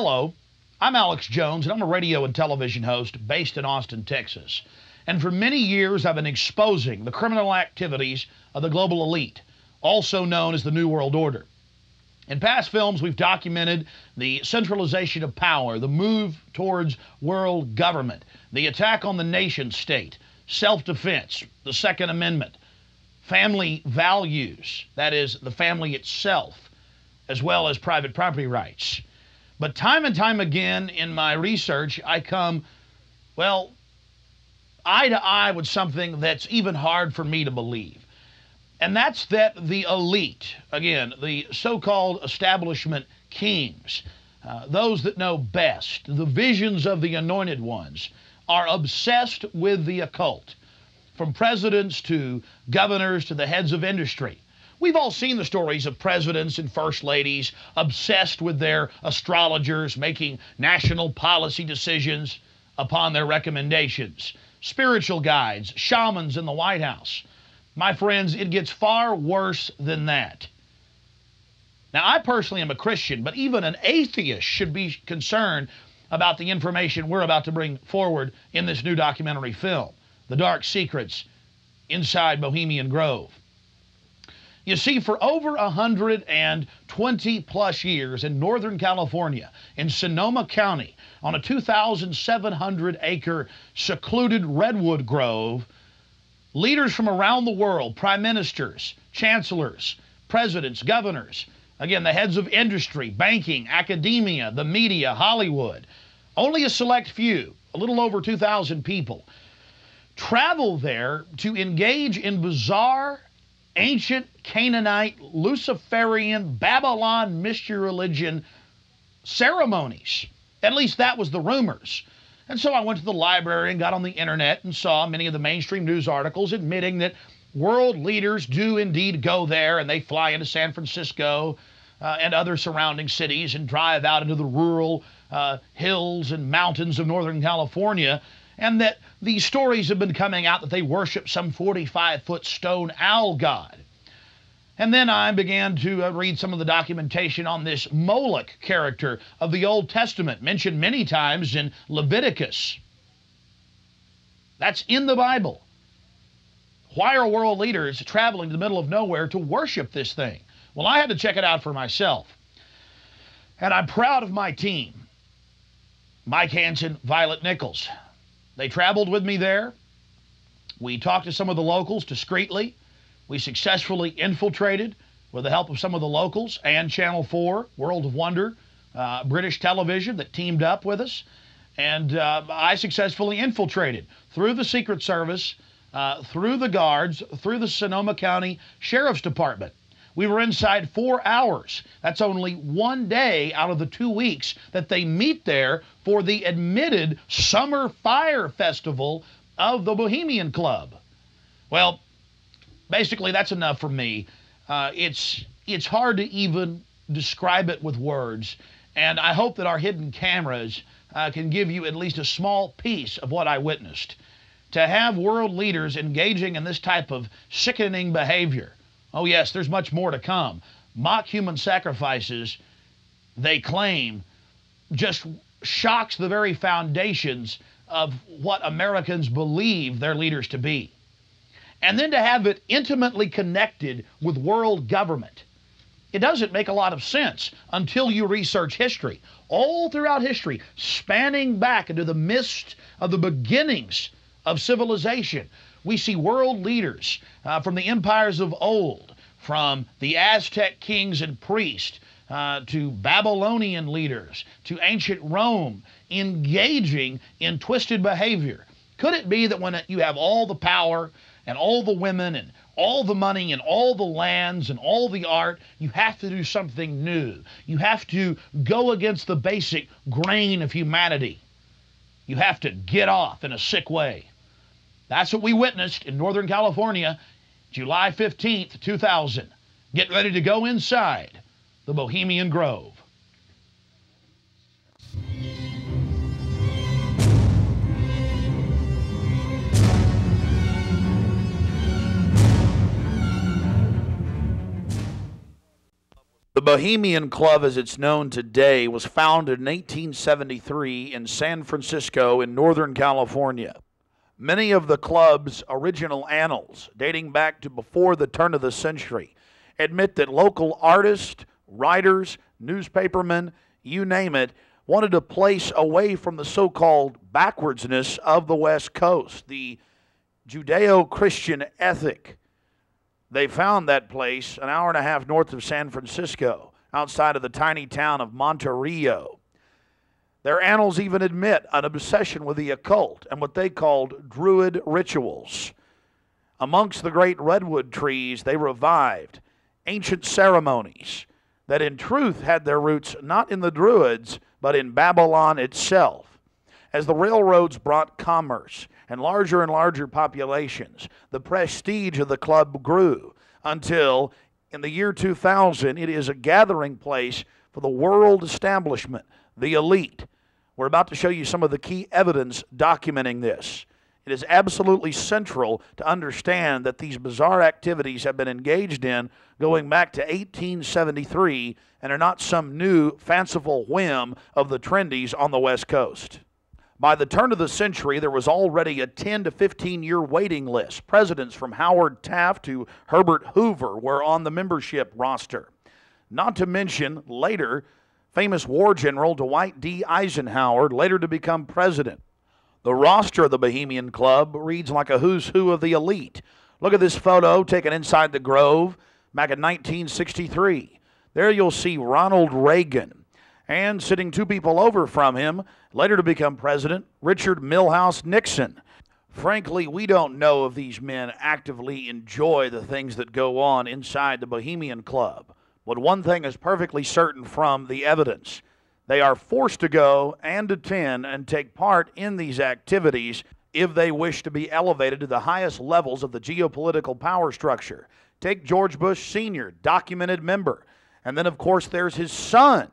Hello, I'm Alex Jones, and I'm a radio and television host based in Austin, Texas. And for many years, I've been exposing the criminal activities of the global elite, also known as the New World Order. In past films, we've documented the centralization of power, the move towards world government, the attack on the nation state, self-defense, the Second Amendment, family values, that is, the family itself, as well as private property rights. But time and time again in my research, I come, well, eye to eye with something that's even hard for me to believe. And that's that the elite, again, the so-called establishment kings, those that know best, the visions of the anointed ones, are obsessed with the occult, from presidents to governors to the heads of industry. We've all seen the stories of presidents and first ladies obsessed with their astrologers making national policy decisions upon their recommendations, spiritual guides, shamans in the White House. My friends, it gets far worse than that. Now, I personally am a Christian, but even an atheist should be concerned about the information we're about to bring forward in this new documentary film, The Dark Secrets Inside Bohemian Grove. You see, for over 120 plus years in Northern California, in Sonoma County, on a 2,700-acre secluded redwood grove, leaders from around the world, prime ministers, chancellors, presidents, governors, again, the heads of industry, banking, academia, the media, Hollywood, only a select few, a little over 2,000 people, travel there to engage in bizarre, ancient Canaanite, Luciferian, Babylon mystery religion ceremonies. At least that was the rumors. And so I went to the library and got on the internet and saw many of the mainstream news articles admitting that world leaders do indeed go there, and they fly into San Francisco and other surrounding cities and drive out into the rural hills and mountains of Northern California, and that these stories have been coming out that they worship some 45-foot stone owl god. And then I began to read some of the documentation on this Moloch character of the Old Testament, mentioned many times in Leviticus. That's in the Bible. Why are world leaders traveling to the middle of nowhere to worship this thing? Well, I had to check it out for myself. And I'm proud of my team. Mike Hansen, Violet Nichols. They traveled with me there. We talked to some of the locals discreetly. We successfully infiltrated, with the help of some of the locals and Channel 4, World of Wonder, British television that teamed up with us. And I successfully infiltrated through the Secret Service, through the guards, through the Sonoma County Sheriff's Department. We were inside 4 hours. That's only one day out of the 2 weeks that they meet there for the admitted Summer Fire Festival of the Bohemian Club. Well, basically, that's enough for me. It's hard to even describe it with words, and I hope that our hidden cameras can give you at least a small piece of what I witnessed. To have world leaders engaging in this type of sickening behavior, oh yes, there's much more to come. Mock human sacrifices, they claim, just shocks the very foundations of what Americans believe their leaders to be. And then to have it intimately connected with world government. It doesn't make a lot of sense until you research history. All throughout history, spanning back into the midst of the beginnings of civilization, we see world leaders from the empires of old, from the Aztec kings and priests, to Babylonian leaders, to ancient Rome, engaging in twisted behavior. Could it be that when you have all the power and all the women and all the money and all the lands and all the art, you have to do something new? You have to go against the basic grain of humanity. You have to get off in a sick way. That's what we witnessed in Northern California, July 15th, 2000. Get ready to go inside the Bohemian Grove. The Bohemian Club, as it's known today, was founded in 1873 in San Francisco in Northern California. Many of the club's original annals, dating back to before the turn of the century, admit that local artists, writers, newspapermen, you name it, wanted a place away from the so-called backwardsness of the West Coast, the Judeo-Christian ethic. They found that place an hour and a half north of San Francisco, outside of the tiny town of Monterrey. Their annals even admit an obsession with the occult and what they called druid rituals. Amongst the great redwood trees, they revived ancient ceremonies that in truth had their roots not in the Druids, but in Babylon itself. As the railroads brought commerce and larger populations, the prestige of the club grew until, in the year 2000, it is a gathering place for the world establishment, the elite. We're about to show you some of the key evidence documenting this. It is absolutely central to understand that these bizarre activities have been engaged in going back to 1873 and are not some new fanciful whim of the trendies on the West Coast. By the turn of the century, there was already a 10 to 15-year waiting list. Presidents from Howard Taft to Herbert Hoover were on the membership roster. Not to mention, later, famous war general Dwight D. Eisenhower, later to become president. The roster of the Bohemian Club reads like a who's who of the elite. Look at this photo taken inside the Grove back in 1963. There you'll see Ronald Reagan, and sitting two people over from him, later to become president, Richard Milhous Nixon. Frankly, we don't know if these men actively enjoy the things that go on inside the Bohemian Club. But one thing is perfectly certain from the evidence. They are forced to go and attend and take part in these activities if they wish to be elevated to the highest levels of the geopolitical power structure. Take George Bush Sr., documented member. And then, of course, there's his son.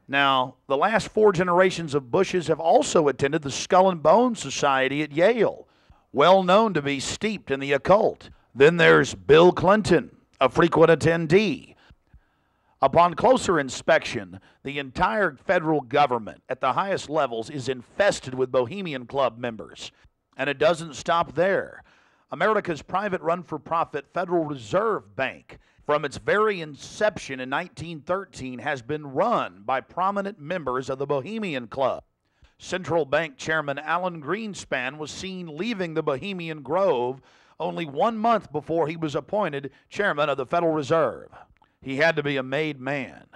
Now, the last 4 generations of Bushes have also attended the Skull and Bones Society at Yale, well known to be steeped in the occult. Then there's Bill Clinton, a frequent attendee. Upon closer inspection, the entire federal government at the highest levels is infested with Bohemian Club members. And it doesn't stop there. America's private run-for-profit Federal Reserve Bank, from its very inception in 1913, has been run by prominent members of the Bohemian Club. Central Bank Chairman Alan Greenspan was seen leaving the Bohemian Grove only 1 month before he was appointed chairman of the Federal Reserve. He had to be a made man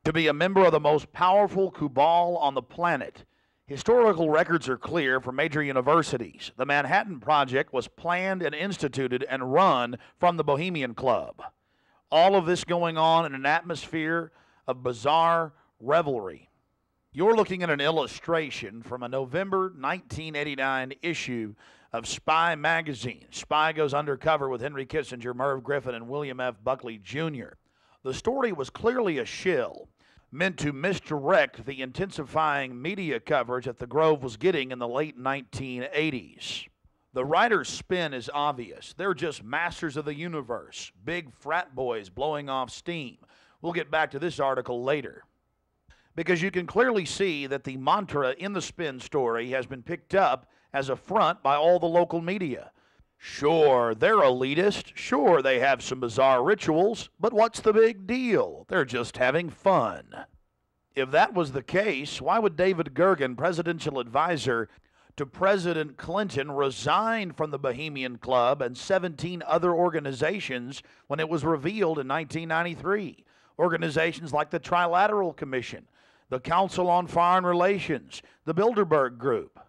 to be a member of the most powerful cabal on the planet. Historical records are clear from major universities. The Manhattan Project was planned and instituted and run from the Bohemian Club. All of this going on in an atmosphere of bizarre revelry. You're looking at an illustration from a November 1989 issue of Spy magazine. Spy goes undercover with Henry Kissinger, Merv Griffin, and William F. Buckley Jr. The story was clearly a shill, meant to misdirect the intensifying media coverage that the Grove was getting in the late 1980s. The writer's spin is obvious. They're just masters of the universe, big frat boys blowing off steam. We'll get back to this article later. Because you can clearly see that the mantra in the spin story has been picked up as a front by all the local media. Sure, they're elitist. Sure, they have some bizarre rituals. But what's the big deal? They're just having fun. If that was the case, why would David Gergen, presidential advisor to President Clinton, resign from the Bohemian Club and 17 other organizations when it was revealed in 1993? Organizations like the Trilateral Commission, the Council on Foreign Relations, the Bilderberg Group.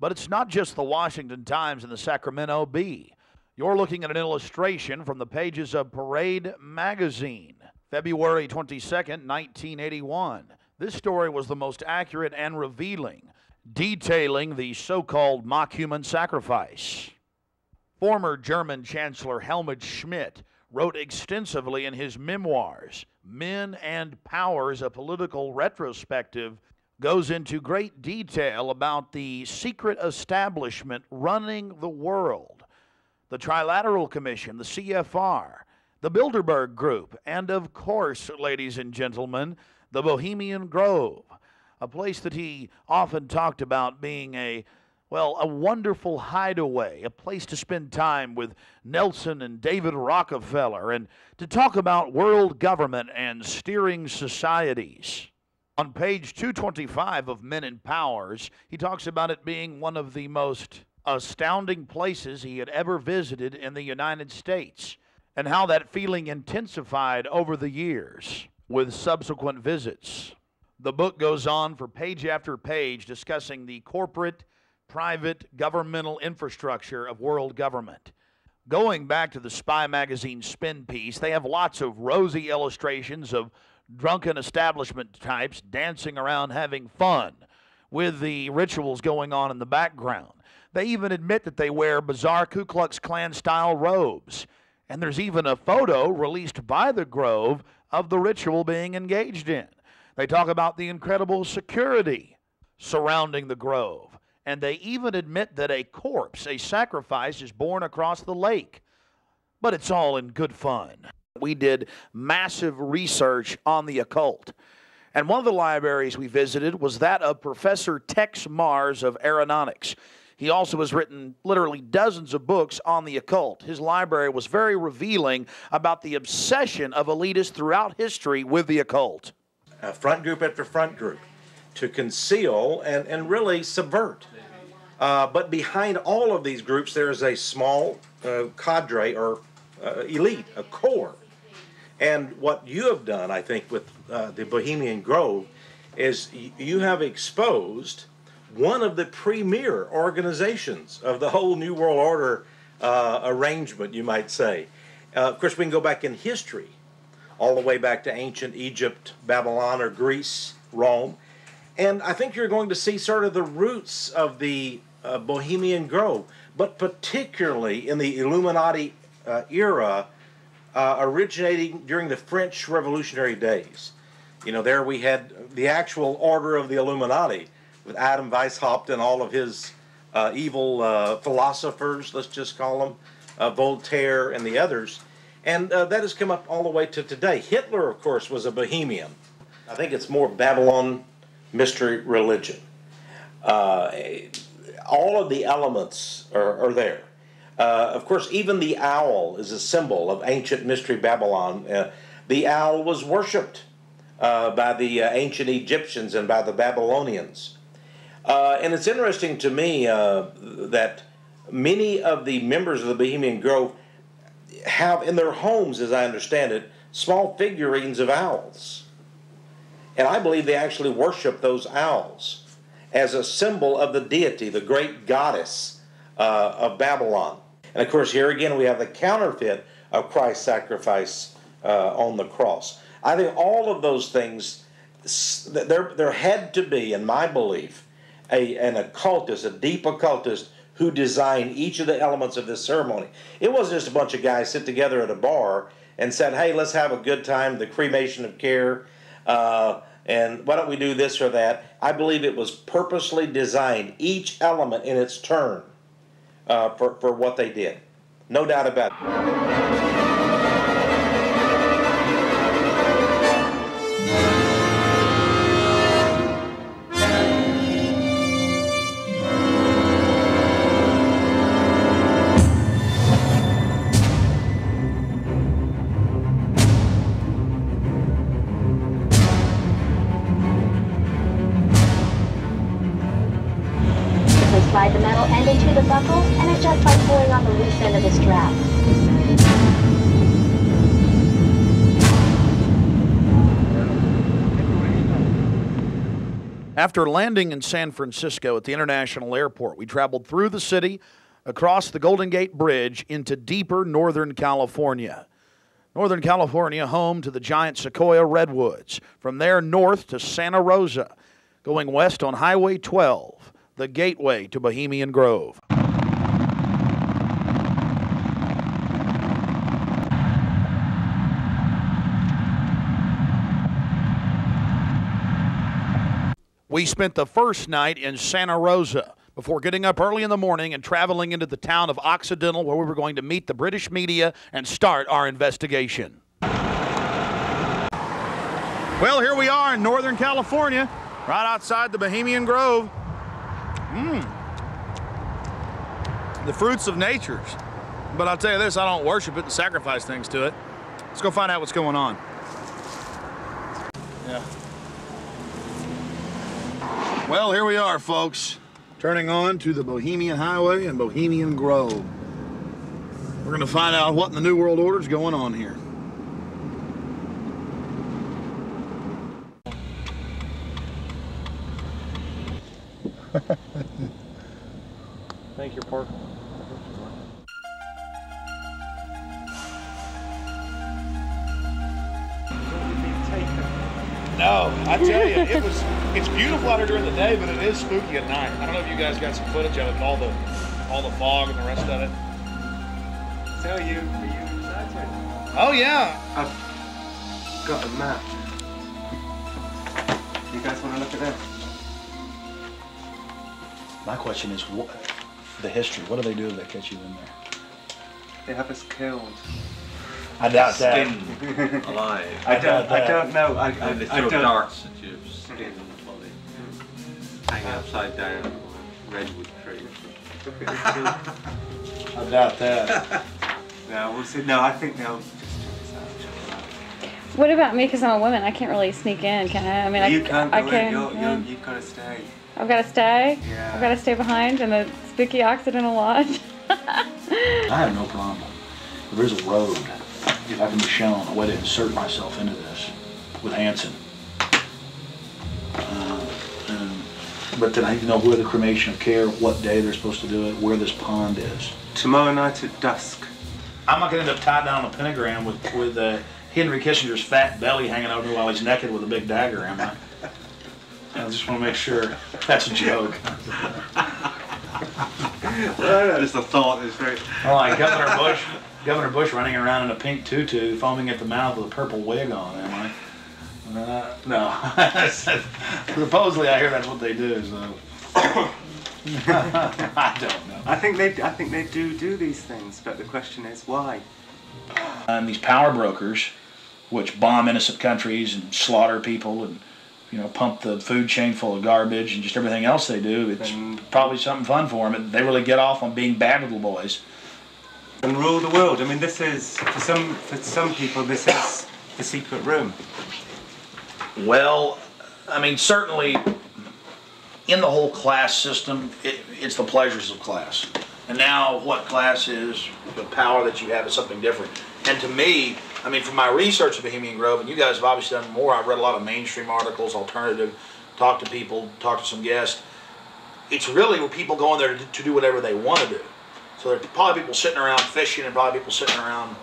But it's not just the Washington Times and the Sacramento Bee. You're looking at an illustration from the pages of Parade magazine, February 22nd, 1981. This story was the most accurate and revealing, detailing the so-called mock human sacrifice. Former German Chancellor Helmut Schmidt wrote extensively in his memoirs, Men and Powers, a Political Retrospective, goes into great detail about the secret establishment running the world. The Trilateral Commission, the CFR, the Bilderberg Group, and of course, ladies and gentlemen, the Bohemian Grove, a place that he often talked about being a wonderful hideaway, a place to spend time with Nelson and David Rockefeller, and to talk about world government and steering societies. On page 225 of Men and Powers, he talks about it being one of the most astounding places he had ever visited in the United States, and how that feeling intensified over the years with subsequent visits. The book goes on for page after page discussing the corporate, private, governmental infrastructure of world government. Going back to the Spy magazine spin piece, they have lots of rosy illustrations of drunken establishment types dancing around having fun with the rituals going on in the background. They even admit that they wear bizarre Ku Klux Klan style robes. And there's even a photo released by the Grove of the ritual being engaged in. They talk about the incredible security surrounding the Grove. And they even admit that a corpse, a sacrifice, is borne across the lake. But it's all in good fun. We did massive research on the occult. And one of the libraries we visited was that of Professor Tex Mars of Aeronautics. He also has written literally dozens of books on the occult. His library was very revealing about the obsession of elitists throughout history with the occult. Front group after front group to conceal and really subvert. But behind all of these groups, there is a small cadre or elite, a core. And what you have done, I think, with the Bohemian Grove is you have exposed one of the premier organizations of the whole New World Order arrangement, you might say. Of course, we can go back in history, all the way back to ancient Egypt, Babylon, or Greece, Rome. And I think you're going to see sort of the roots of the Bohemian Grove, but particularly in the Illuminati era, originating during the French Revolutionary days. You know, there we had the actual order of the Illuminati, with Adam Weishaupt and all of his evil philosophers, let's just call them, Voltaire and the others. And that has come up all the way to today. Hitler, of course, was a Bohemian. I think it's more Babylon mystery religion. All of the elements are there. Of course, even the owl is a symbol of ancient mystery Babylon. The owl was worshipped by the ancient Egyptians and by the Babylonians. And it's interesting to me that many of the members of the Bohemian Grove have in their homes, as I understand it, small figurines of owls. And I believe they actually worship those owls as a symbol of the deity, the great goddess of Babylon. And of course, here again, we have the counterfeit of Christ's sacrifice on the cross. I think all of those things, there had to be, in my belief, an occultist, a deep occultist, who designed each of the elements of this ceremony. It wasn't just a bunch of guys sit together at a bar and said, hey, let's have a good time, the cremation of care, and why don't we do this or that. I believe it was purposely designed, each element in its turn, for what they did. No doubt about it. Slide the metal end into the buckle and adjust by pulling on the loose end of the strap. After landing in San Francisco at the International Airport, we traveled through the city, across the Golden Gate Bridge, into deeper Northern California. Northern California, home to the giant Sequoia redwoods. From there north to Santa Rosa, going west on Highway 12, the gateway to Bohemian Grove. We spent the first night in Santa Rosa before getting up early in the morning and traveling into the town of Occidental, where we were going to meet the British media and start our investigation. Well, here we are in Northern California, right outside the Bohemian Grove. The fruits of nature. But I'll tell you this, I don't worship it and sacrifice things to it. Let's go find out what's going on. Yeah. Well, here we are, folks. Turning on to the Bohemian Highway and Bohemian Grove. We're going to find out what in the New World Order is going on here. Thank you, Parker. No, I tell you, it's beautiful out here during the day, but it is spooky at night. I don't know if you guys got some footage of it, all the fog and the rest of it. So are you excited? Oh yeah. I've got a map. You guys want to look at this? My question is, what the history? What do they do if they catch you in there? They have us killed. I doubt that. Skinned alive. I don't know. I throw don't. darts at your skin and the body. Hang upside down on a redwood tree. I doubt that. No, we'll see. No, I think they'll just What about me? Because I'm a woman, I can't really sneak in, can I? I mean, you can't I go can. in. You've got to stay. I've got to stay. Yeah. I've got to stay behind in the spooky Occidental Lodge. I have no problem. There is a road, if I can be shown, a way to insert myself into this with Hanson. But then I need to know where the cremation of care, what day they're supposed to do it, where this pond is. Tomorrow night at dusk. I'm not going to end up tied down on a pentagram with Henry Kissinger's fat belly hanging over while he's naked with a big dagger, am I? I just want to make sure that's a joke. Well, just a thought. It's very. Oh, like Governor Bush running around in a pink tutu, foaming at the mouth with a purple wig on, am I? No. Supposedly, I hear that's what they do. So I don't know. I think they do these things, but the question is why. And these power brokers, which bomb innocent countries and slaughter people and pump the food chain full of garbage and just everything else they do, it's probably something fun for them. They really get off on being bad little boys. And rule the world. I mean, this is for some people. This is the secret room. Well, I mean, certainly in the whole class system, it's the pleasures of class. And now what class is, the power that you have is something different. And to me, I mean, from my research of Bohemian Grove, and you guys have obviously done more, I've read a lot of mainstream articles, alternative, talked to people, talked to some guests. It's really where people go in there to do whatever they want to do. So there are probably people sitting around fishing and probably people sitting around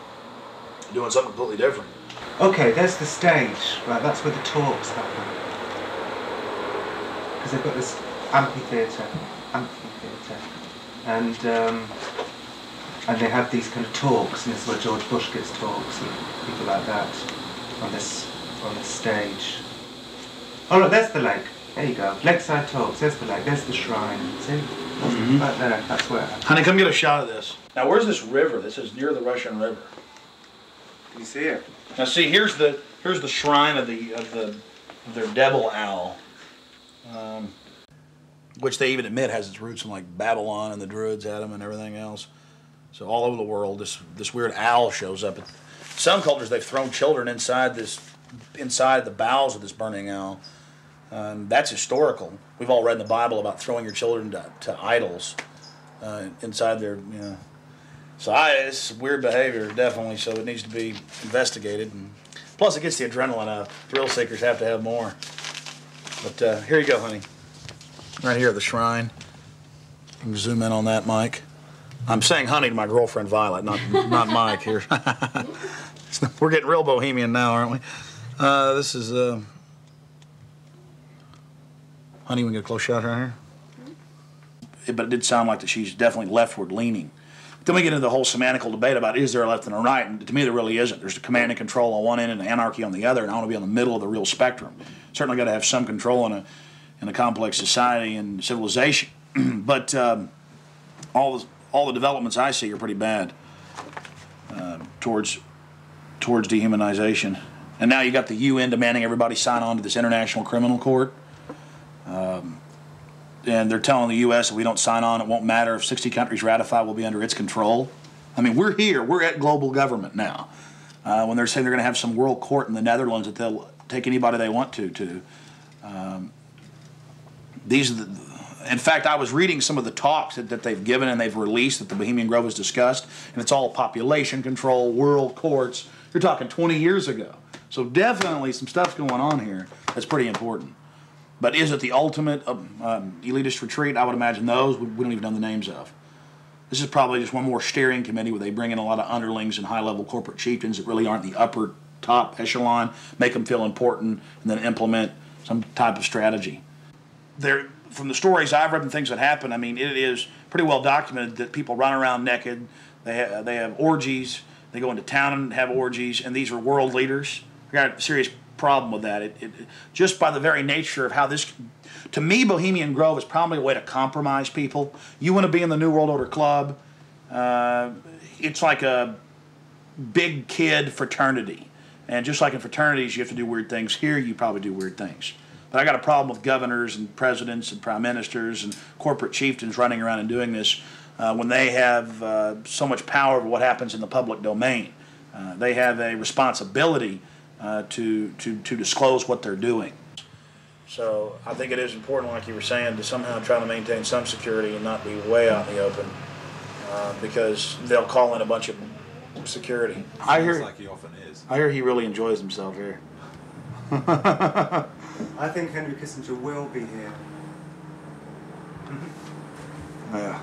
doing something completely different. Okay, there's the stage. Right, that's where the talks happen. Because they've got this amphitheatre, and they have these kind of talks, and this is where George Bush gives talks and people like that on this stage. Oh look, there's the lake. There you go. Lakeside talks. There's the lake. There's the shrine. See? Right there. That's where. Honey, come get a shot of this. Now, where's this river? This is near the Russian River. Can you see it? Now, see, here's the shrine of their devil owl, which they even admit has its roots in like Babylon and the Druids had them and everything else. So all over the world, this weird owl shows up. Some cultures they've thrown children inside the bowels of this burning owl. That's historical. We've all read in the Bible about throwing your children to idols inside their, So it's weird behavior, definitely, so it needs to be investigated. And plus, it gets the adrenaline up. Thrill seekers have to have more. But here you go, honey. Right here, the shrine. You can zoom in on that, Mike. I'm saying honey to my girlfriend, Violet, not Mike here. We're getting real bohemian now, aren't we? This is... Honey, we can get a close shot right here? But it did sound like that she's definitely leftward leaning. Then we get into the whole semantical debate about is there a left and a right, and to me there really isn't. There's the command and control on one end and the anarchy on the other, and I want to be on the middle of the real spectrum. Certainly got to have some control in a complex society and civilization. but all the developments I see are pretty bad towards dehumanization. And now you got the UN demanding everybody sign on to this International Criminal Court. And they're telling the U.S. if we don't sign on, it won't matter. If 60 countries ratify, we'll be under its control. I mean, we're here. We're at global government now. When they're saying they're going to have some world court in the Netherlands that they'll take anybody they want to. These are in fact, I was reading some of the talks that they've given and they've released that the Bohemian Grove has discussed, and it's all population control, world courts. You're talking 20 years ago. So definitely some stuff's going on here that's pretty important. But is it the ultimate elitist retreat? I would imagine those we don't even know the names of. This is probably just one more steering committee where they bring in a lot of underlings and high-level corporate chieftains that really aren't the upper top echelon, make them feel important, and then implement some type of strategy. From the stories I've read and things that happen, I mean, it is pretty well documented that people run around naked. They have orgies. They go into town and have orgies, and these are world leaders. I got a serious problem with that. Just by the very nature of how this, to me, Bohemian Grove is probably a way to compromise people. You want to be in the New World Order Club. It's like a big kid fraternity. And just like in fraternities, you have to do weird things. Here, you probably do weird things. But I got a problem with governors and presidents and prime ministers and corporate chieftains running around and doing this when they have so much power over what happens in the public domain. They have a responsibility to disclose what they're doing. So I think it is important, like you were saying, to somehow try to maintain some security and not be way out in the open because they'll call in a bunch of security. Sounds like he often is. I hear he really enjoys himself here. I think Henry Kissinger will be here. Yeah.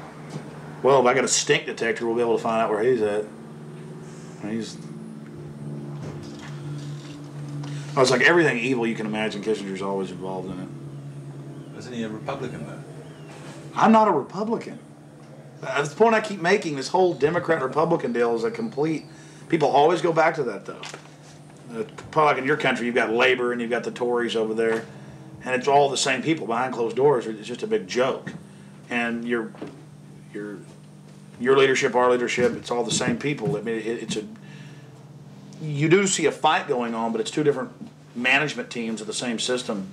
Well, if I got a stink detector, we'll be able to find out where he's at. I was like, everything evil you can imagine, Kissinger's always involved in it. Isn't he a Republican, though? I'm not a Republican. That's the point I keep making. This whole Democrat-Republican deal is a complete... People always go back to that, though. Probably like in your country, you've got Labor and you've got the Tories over there, and it's all the same people behind closed doors. It's just a big joke. And your leadership, our leadership, it's all the same people. I mean, you do see a fight going on, but it's two different management teams of the same system,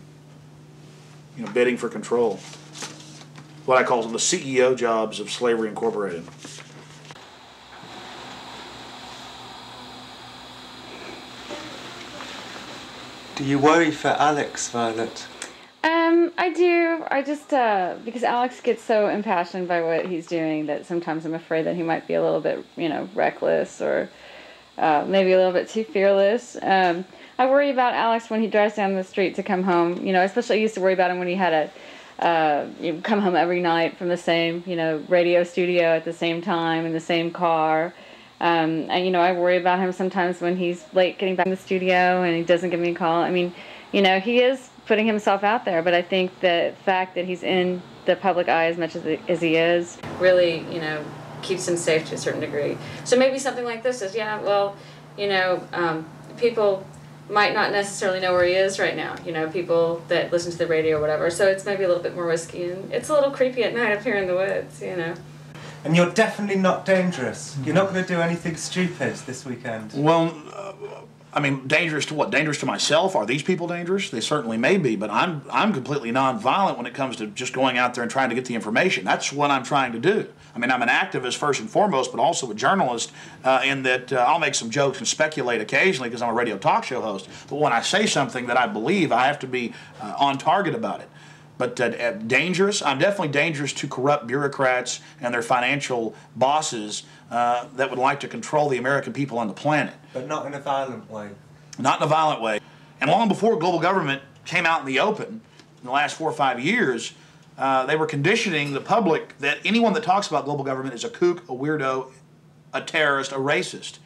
bidding for control. What I call the CEO jobs of Slavery Incorporated. Do you worry for Alex, Violet? I do. I just, because Alex gets so impassioned by what he's doing that sometimes I'm afraid that he might be a little bit, reckless or maybe a little bit too fearless. I worry about Alex when he drives down the street to come home. Especially I used to worry about him when he had come home every night from the same, radio studio at the same time in the same car. And, I worry about him sometimes when he's late getting back in the studio and he doesn't give me a call. I mean, he is putting himself out there, but I think the fact that he's in the public eye as much as he is really, keeps him safe to a certain degree. So maybe something like this is, people might not necessarily know where he is right now, people that listen to the radio or whatever. So it's maybe a little bit more risky, and it's a little creepy at night up here in the woods, And you're definitely not dangerous. You're not going to do anything stupid this weekend. Well, dangerous to what? Dangerous to myself? Are these people dangerous? They certainly may be, but I'm completely nonviolent when it comes to just going out there and trying to get the information. That's what I'm trying to do. I'm an activist first and foremost, but also a journalist in that I'll make some jokes and speculate occasionally because I'm a radio talk show host. But when I say something that I believe, I have to be on target about it. But dangerous? I'm definitely dangerous to corrupt bureaucrats and their financial bosses that would like to control the American people on the planet. But not in a violent way. Not in a violent way. And long before global government came out in the open, in the last 4 or 5 years, they were conditioning the public that anyone that talks about global government is a kook, a weirdo, a terrorist, a racist.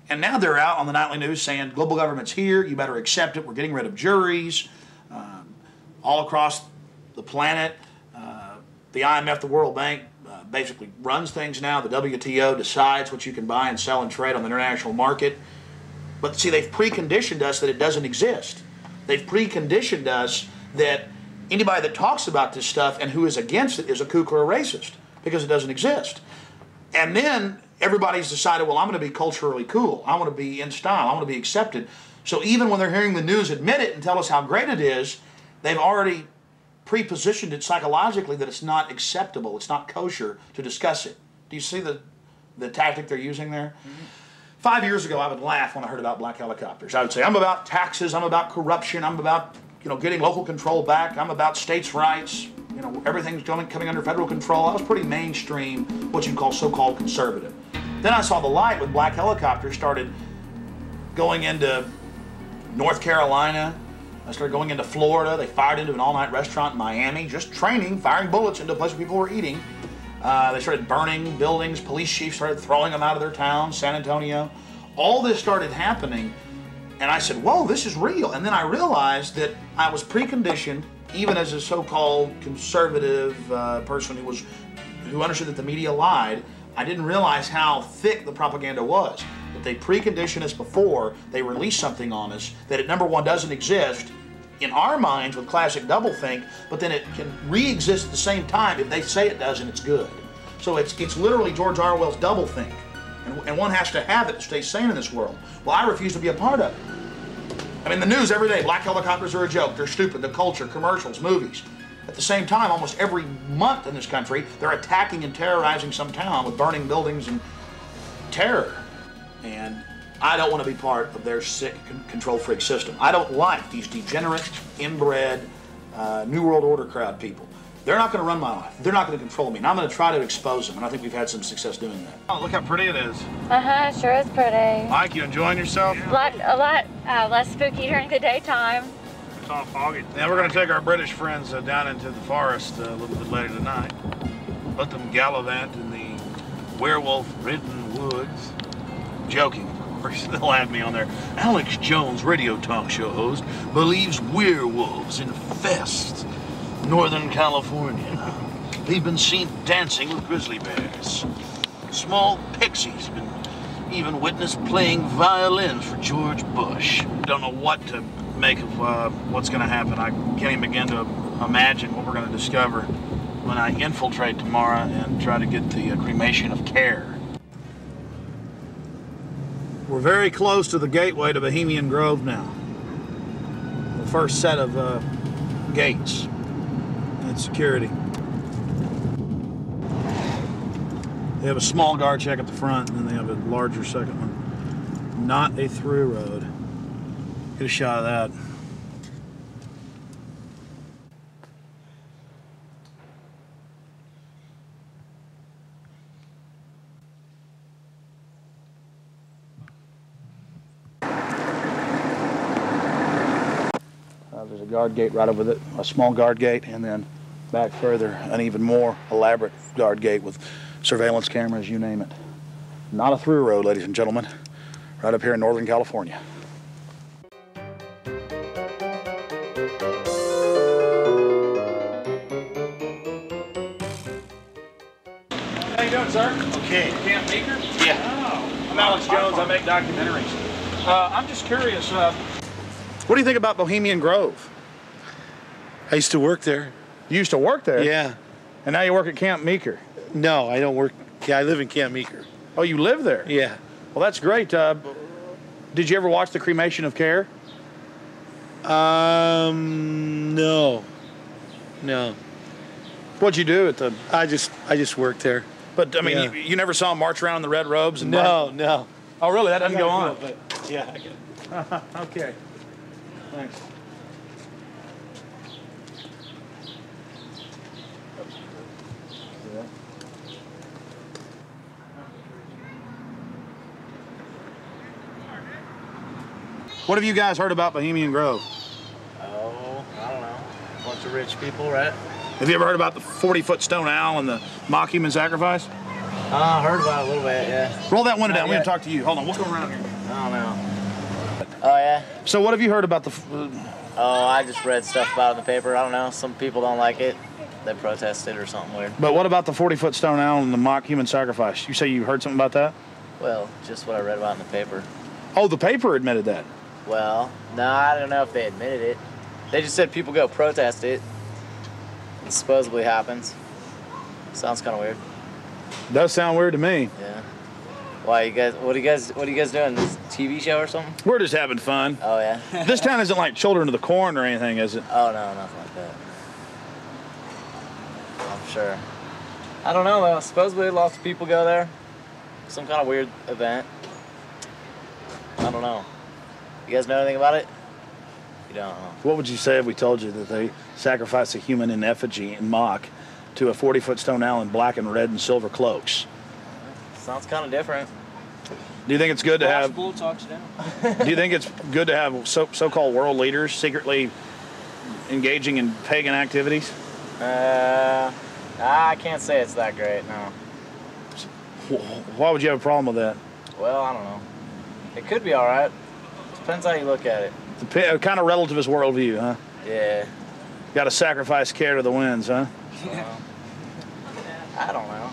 And now they're out on the nightly news saying global government's here, you better accept it, we're getting rid of juries, all across the planet. The IMF, the World Bank, basically runs things now. The WTO decides what you can buy and sell and trade on the international market. But see, they've preconditioned us that it doesn't exist. They've preconditioned us that anybody that talks about this stuff and who is against it is a kook or a racist because it doesn't exist. And then everybody's decided, well, I'm going to be culturally cool. I want to be in style. I want to be accepted. So even when they're hearing the news admit it and tell us how great it is, they've already pre-positioned it psychologically that it's not acceptable, it's not kosher to discuss it. Do you see the tactic they're using there? Mm-hmm. 5 years ago, I would laugh when I heard about black helicopters. I would say, I'm about taxes, I'm about corruption, I'm about getting local control back, I'm about states' rights, everything's coming under federal control. I was pretty mainstream, what you'd call so-called conservative. Then I saw the light when black helicopters started going into North Carolina. I started going into Florida. They fired into an all-night restaurant in Miami, just training, firing bullets into a place where people were eating. They started burning buildings. Police chiefs started throwing them out of their towns, San Antonio. All this started happening, and I said, whoa, this is real. And then I realized that I was preconditioned, even as a so-called conservative person who understood that the media lied. I didn't realize how thick the propaganda was. That they precondition us before they release something on us, that it, number one, doesn't exist in our minds with classic doublethink, but then it can re-exist at the same time if they say it does and it's good. So it's literally George Orwell's doublethink, and one has to have it to stay sane in this world. Well, I refuse to be a part of it. I mean, the news every day, black helicopters are a joke, they're stupid, the culture, commercials, movies. At the same time, almost every month in this country, they're attacking and terrorizing some town with burning buildings and terror. And I don't want to be part of their sick control freak system. I don't like these degenerate, inbred, New World Order crowd people. They're not going to run my life. They're not going to control me. And I'm going to try to expose them. And I think we've had some success doing that. Oh, look how pretty it is. Uh-huh, sure is pretty. Mike, you enjoying yourself? A lot less spooky during the daytime. It's all foggy. Now we're going to take our British friends down into the forest a little bit later tonight. Let them gallivant in the werewolf-ridden woods. Joking, of course, they'll have me on there. Alex Jones, radio talk show host, believes werewolves infest Northern California. They've been seen dancing with grizzly bears. Small pixies have been even witnessed playing violins for George Bush. Don't know what to make of what's going to happen. I can't even begin to imagine what we're going to discover when I infiltrate tomorrow and try to get the cremation of care. We're very close to the gateway to Bohemian Grove now. The first set of gates and security. They have a small guard check at the front, and then they have a larger second one. Not a through road. Get a shot of that. There's a guard gate right over it, a small guard gate, and then back further, an even more elaborate guard gate with surveillance cameras, you name it. Not a through road, ladies and gentlemen, right up here in Northern California. How you doing, sir? Okay. Camp Meeker? Yeah. Oh. I'm Alex Jones. I make documentaries. I'm just curious, what do you think about Bohemian Grove? I used to work there. You used to work there? Yeah. And now you work at Camp Meeker? No, I don't work. Yeah, I live in Camp Meeker. Oh, you live there? Yeah. Well, that's great. Did you ever watch the cremation of care? No. No. What'd you do at the... I just worked there. But, I mean, yeah. you never saw them march around in the red robes? And No. Oh, really? That doesn't go on? But yeah, I get it. Okay. Thanks. What have you guys heard about Bohemian Grove? Oh, I don't know. A bunch of rich people, right? Have you ever heard about the 40-foot stone owl and the mock human sacrifice? I heard about it a little bit, yeah. Roll that window down. We want to talk to you. Hold on. We'll go around here. I don't know. Oh, yeah? So what have you heard about the... Oh, I just read stuff about it in the paper. I don't know. Some people don't like it. They protested or something weird. But what about the 40-foot stone owl and the mock human sacrifice? You say you heard something about that? Well, just what I read about in the paper. Oh, the paper admitted that? Well, no, I don't know if they admitted it. They just said people go protest it. It supposedly happens. Sounds kind of weird. Does sound weird to me. Yeah. Why you guys? What are you guys doing? This TV show or something? We're just having fun. Oh yeah. This town isn't like Children of the Corn or anything, is it? Oh no, nothing like that. I'm sure. I don't know though. Supposedly lots of people go there. Some kind of weird event. I don't know. You guys know anything about it? You don't know. What would you say if we told you that they sacrifice a human in effigy and mock to a 40-foot stone owl in black and red and silver cloaks? Sounds kind of different. Do you think it's good to have? Bull talks down. Do you think it's good to have so-called world leaders secretly engaging in pagan activities? I can't say it's that great. No. Why would you have a problem with that? Well, I don't know. It could be all right. Depends how you look at it. Kind of relativist worldview, huh? Yeah. Got to sacrifice care to the winds, huh? I don't know.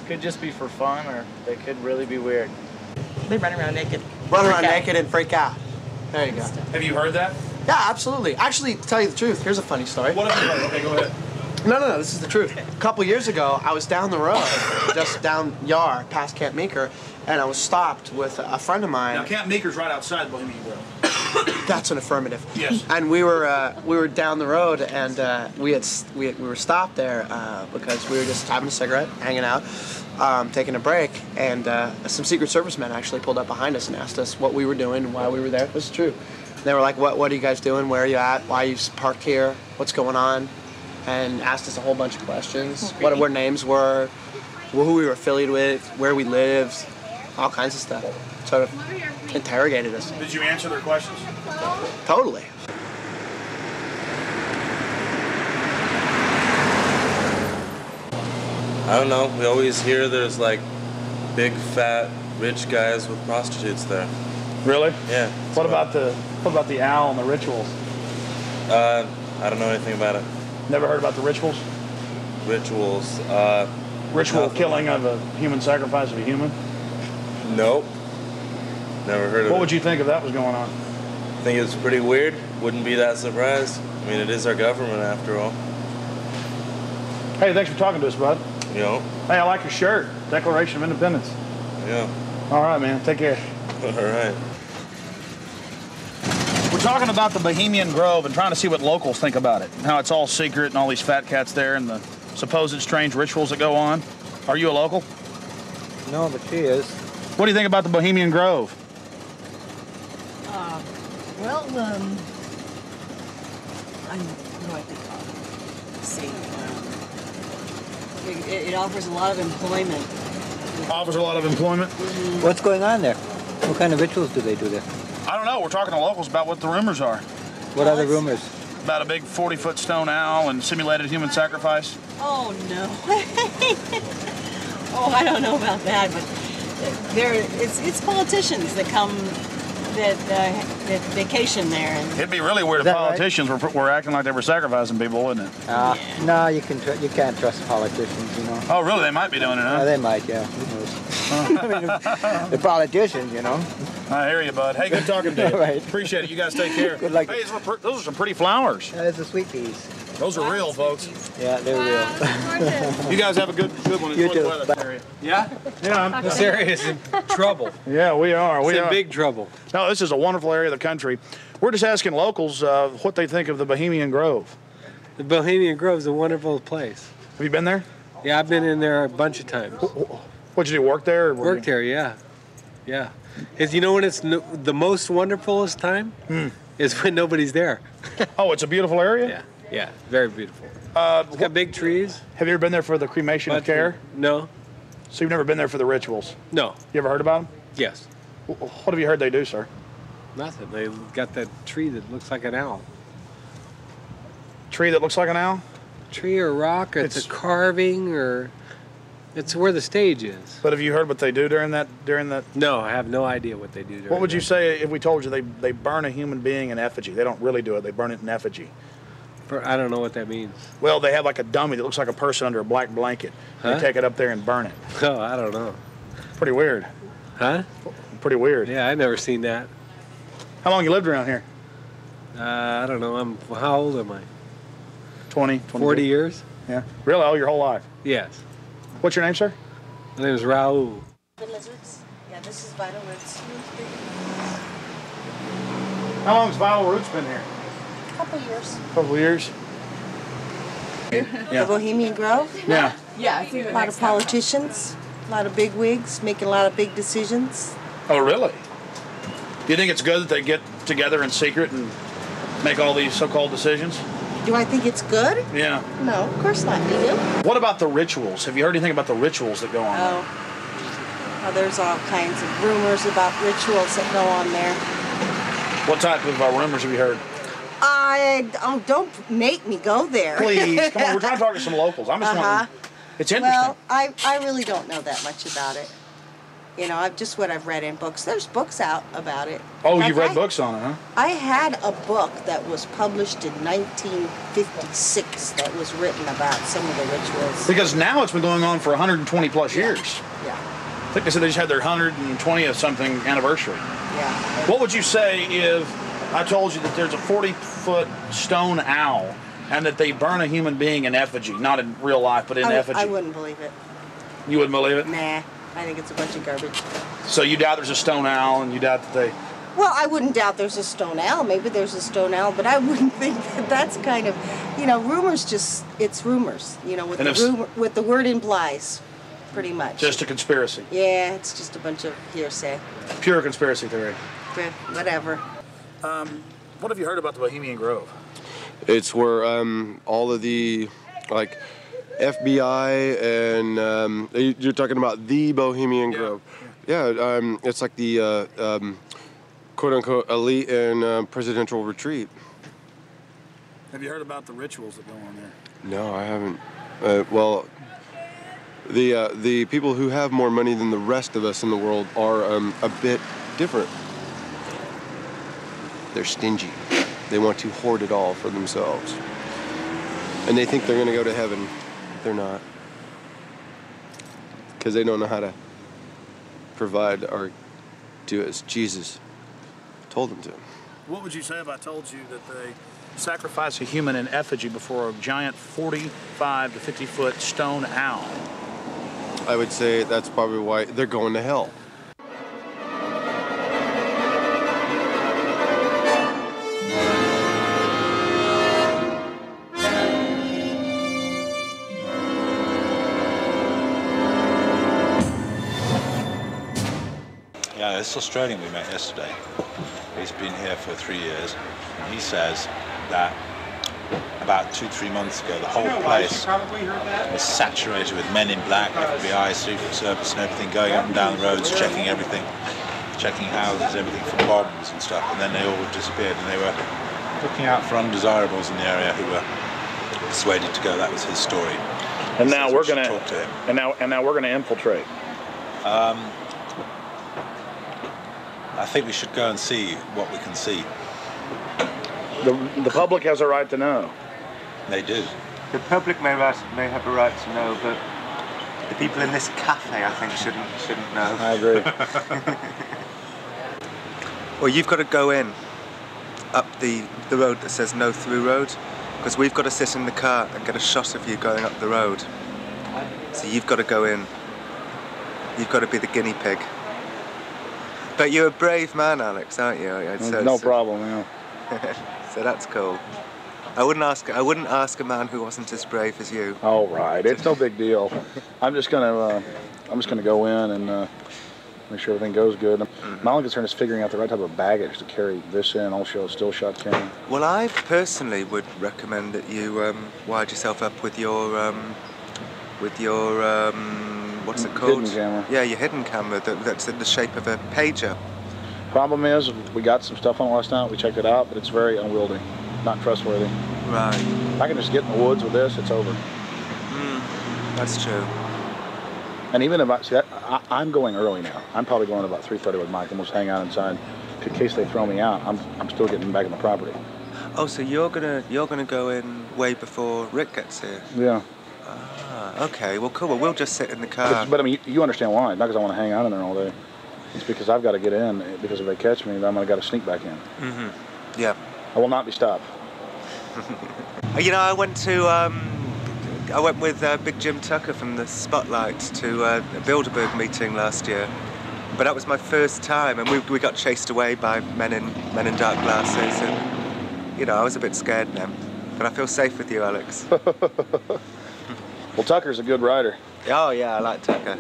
Could just be for fun, or they could really be weird. They run around naked. Run around naked and freak out. There you go. Have you heard that? Yeah, absolutely. Actually, to tell you the truth, here's a funny story. What have you heard? Okay, go ahead. No, this is the truth. A couple years ago, I was down the road, just down Yar, past Camp Meeker, and I was stopped with a friend of mine. Now, Camp Meeker's right outside Bohemian Grove. That's an affirmative. Yes. And we were down the road, and we were stopped there because we were just having a cigarette, hanging out, taking a break, and some Secret Service men actually pulled up behind us and asked us what we were doing and why we were there. It was true. They were like, "What are you guys doing? Where are you at? Why are you parked here? What's going on?" And asked us a whole bunch of questions. What our names were, who we were affiliated with, where we lived, all kinds of stuff. Sort of interrogated us. Did you answer their questions? Totally. I don't know. We always hear there's like big, fat, rich guys with prostitutes there. Really? Yeah. What about the owl and the rituals? I don't know anything about it. Never heard about the rituals? Rituals. Ritual killing of a human, sacrifice of a human? Nope. Never heard of it. What would you think if that was going on? I think it's pretty weird. Wouldn't be that surprised. I mean, it is our government after all. Hey, thanks for talking to us, bud. You know? Hey, I like your shirt. Declaration of Independence. Yeah. All right, man. Take care. All right. We're talking about the Bohemian Grove and trying to see what locals think about it. How it's all secret and all these fat cats there and the supposed strange rituals that go on. Are you a local? No, but she is. What do you think about the Bohemian Grove? Well, I know what they call it. Let's see. It offers a lot of employment. Offers a lot of employment? Mm-hmm. What's going on there? What kind of rituals do they do there? I don't know. We're talking to locals about what the rumors are. What are the rumors? About a big 40-foot stone owl and simulated human sacrifice. Oh, no. Oh, I don't know about that, but it's politicians that come, that vacation there. And it'd be really weird if politicians were acting like they were sacrificing people, wouldn't it? No, you can't trust politicians, you know. Oh, really? They might be doing it, huh? They might, yeah. Who knows? The politicians, you know. I hear you, bud. Hey, good talking to you. Right. Appreciate it. You guys take care. Good luck. Hey, those are some pretty flowers. Those are sweet peas. Those are real, folks. Yeah, they're real. You guys have a good one. You Enjoy too. the weather area. Yeah? Yeah. This area is in trouble. Yeah, we are. It's in big trouble. No, this is a wonderful area of the country. We're just asking locals what they think of the Bohemian Grove. The Bohemian Grove is a wonderful place. Have you been there? Yeah, I've been in there a bunch of times. What'd you do, work there? Worked there, yeah. Yeah. Is you know when it's the most wonderfulest time? Is when nobody's there. Oh, it's a beautiful area? Yeah, yeah, very beautiful. It's got big trees. Have you ever been there for the cremation of care? No. So you've never been there for the rituals? No. You ever heard about them? Yes. What have you heard they do, sir? Nothing. They got that tree that looks like an owl. Tree that looks like an owl? Tree or rock, or it's a carving, or it's where the stage is. But have you heard what they do during that? No, I have no idea what they do during What would you say if we told you they burn a human being in effigy? They don't really do it. They burn it in effigy. I don't know what that means. Well, they have like a dummy that looks like a person under a black blanket. Huh? They take it up there and burn it. Oh, I don't know. Pretty weird. Huh? Pretty weird. Yeah, I've never seen that. How long you lived around here? I don't know. How old am I? 20, 22. 40 years. Yeah. Really? Oh, your whole life? Yes. What's your name, sir? My name is Raul. The lizards? Yeah, this is Vital Roots. How long has Vital Roots been here? Couple years. Couple of years. The Bohemian Grove? Yeah. Yeah, I think a lot of politicians, a lot of big wigs, making a lot of big decisions. Oh, really? Do you think it's good that they get together in secret and make all these so-called decisions? Do I think it's good? Yeah. No, of course not. You do? What about the rituals? Have you heard anything about the rituals that go on there? Oh, there's all kinds of rumors about rituals that go on there. What type of rumors have you heard? Don't make me go there. Please, come on. We're trying to talk to some locals. I'm just wondering. It's interesting. Well, I really don't know that much about it. You know, what I've read in books. There's books out about it. Oh, you've read books on it, huh? I had a book that was published in 1956 that was written about some of the rituals. Because now it's been going on for 120 plus years. Yeah. I think they said they just had their 120th something anniversary. Yeah. What would you say if I told you that there's a 40-foot stone owl and that they burn a human being in effigy, not in real life, but in effigy? I wouldn't believe it. You wouldn't believe it? Nah, I think it's a bunch of garbage. So you doubt there's a stone owl, and you doubt that they... Well, I wouldn't doubt there's a stone owl. Maybe there's a stone owl, but I wouldn't think that that's kind of, you know, rumors it's rumors, you know, with what the word implies, pretty much. Just a conspiracy. Yeah, it's just a bunch of hearsay. Pure conspiracy theory. Whatever. What have you heard about the Bohemian Grove? It's where all of the, like, FBI and you're talking about the Bohemian Grove. Yeah, it's like the quote-unquote elite and presidential retreat. Have you heard about the rituals that go on there? No, I haven't. Well, the people who have more money than the rest of us in the world are a bit different. They're stingy. They want to hoard it all for themselves. And they think they're going to go to heaven. They're not. Because they don't know how to provide or do as Jesus told them to. What would you say if I told you that they sacrifice a human in effigy before a giant 45 to 50-foot stone owl? I would say that's probably why they're going to hell. Yeah, this Australian we met yesterday, he's been here for 3 years, and he says that about 2-3 months ago, the whole place was saturated with men in black, FBI, Secret Service and everything, going up and down the roads, checking everything, checking houses, everything for bombs and stuff, and then they all disappeared, and they were looking out for undesirables in the area who were persuaded to go. That was his story. And now we're going to talk to him. And now we're going to infiltrate. I think we should go and see what we can see. The public has a right to know. They do. The public may have a right to know, but the people in this cafe, I think, shouldn't know. I agree. Well, you've got to go in up the road that says no through road, because we've got to sit in the car and get a shot of you going up the road. So you've got to go in. You've got to be the guinea pig. But you're a brave man, Alex, aren't you? No problem, yeah. So that's cool. I wouldn't ask a man who wasn't as brave as you. All right, it's no big deal. I'm just gonna go in and make sure everything goes good. My only concern is figuring out the right type of baggage to carry this in, also a still shot camera. Well, I personally would recommend that you wired yourself up with your what's it called? Hidden camera. Yeah, your hidden camera that's in the shape of a pager. Problem is, we got some stuff on last night. We checked it out, but it's very unwieldy, not trustworthy. Right. If I can just get in the woods with this, it's over. That's true. And even if I'm going early now. I'm probably going about 3:30 with Mike, and we'll just hang out inside. In case they throw me out, I'm still getting back on the property. Oh, so you're gonna go in way before Rick gets here? Yeah. Ah, okay. Well, cool. Well, we'll just sit in the car. But I mean, you understand why? Not because I want to hang out in there all day. It's because I've got to get in. Because if they catch me, then I'm gonna got to sneak back in. Mm-hmm. Yeah. I will not be stopped. You know, I went with Big Jim Tucker from the Spotlight to a Bilderberg meeting last year. But that was my first time, and we got chased away by men in dark glasses, and you know, I was a bit scared then. But I feel safe with you, Alex. Well, Tucker's a good rider. Oh yeah, I like Tucker.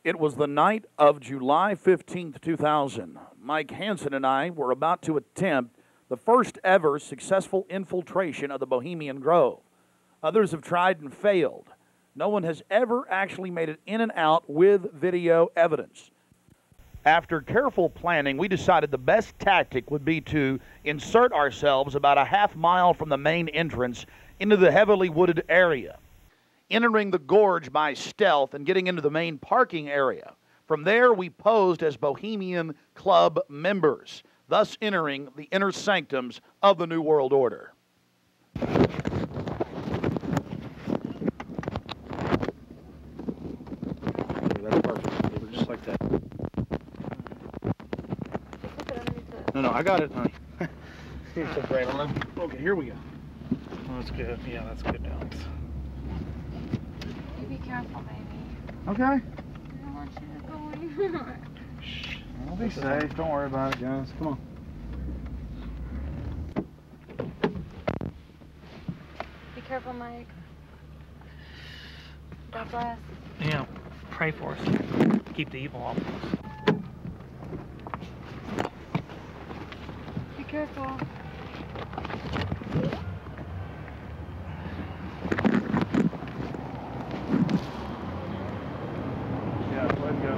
It was the night of July 15th, 2000. Mike Hansen and I were about to attempt the first ever successful infiltration of the Bohemian Grove. Others have tried and failed. No one has ever actually made it in and out with video evidence. After careful planning, we decided the best tactic would be to insert ourselves about a half mile from the main entrance into the heavily wooded area, entering the gorge by stealth and getting into the main parking area. From there, we posed as Bohemian Club members, thus entering the inner sanctums of the New World Order. That's perfect. Just like that. No, I got it, honey. Okay, here we go. Oh, that's good. Yeah, that's good, Alex. You be careful, baby. Okay. I don't want you to go anywhere. Shh. I'll be safe. Don't worry about it, guys. Come on. Be careful, Mike. God bless. Yeah, pray for us. Keep the evil off of us. Be careful. Yeah, let go.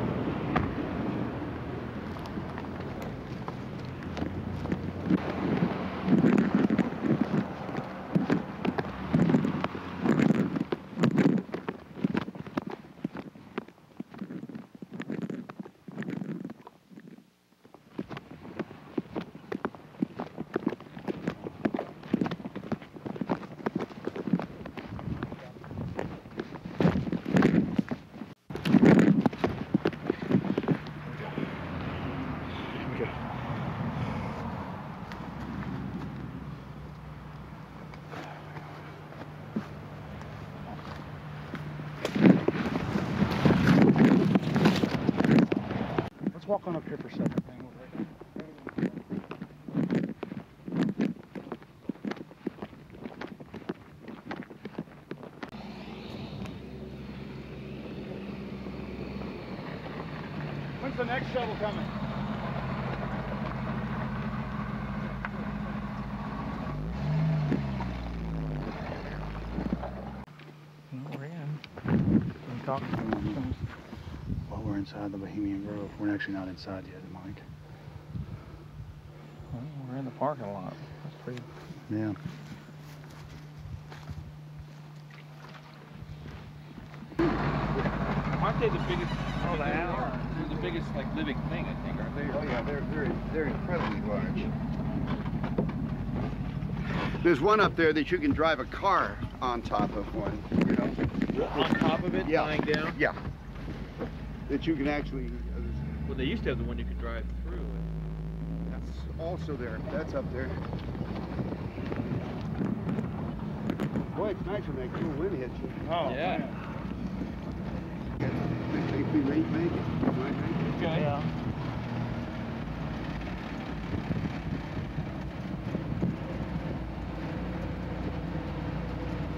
Let's walk on up here for a second. When's the next shuttle coming? We're in. Can you talk to them? Well, we're inside the Bohemian Grove. We're actually not inside yet, Mike. Well, we're in the parking lot. That's pretty. Yeah. Aren't they the biggest? Oh, they are. They're the biggest, like, living thing, I think, aren't they? Oh yeah, they're incredibly large. There's one up there that you can drive a car on top of one, you know. On top of it, yeah. lying down? Yeah. That you can actually. Well, they used to have the one you could drive through. That's also there. That's up there. Boy, it's nice when that cool wind hits you. Oh, yeah. Think we may make it. Okay. Yeah.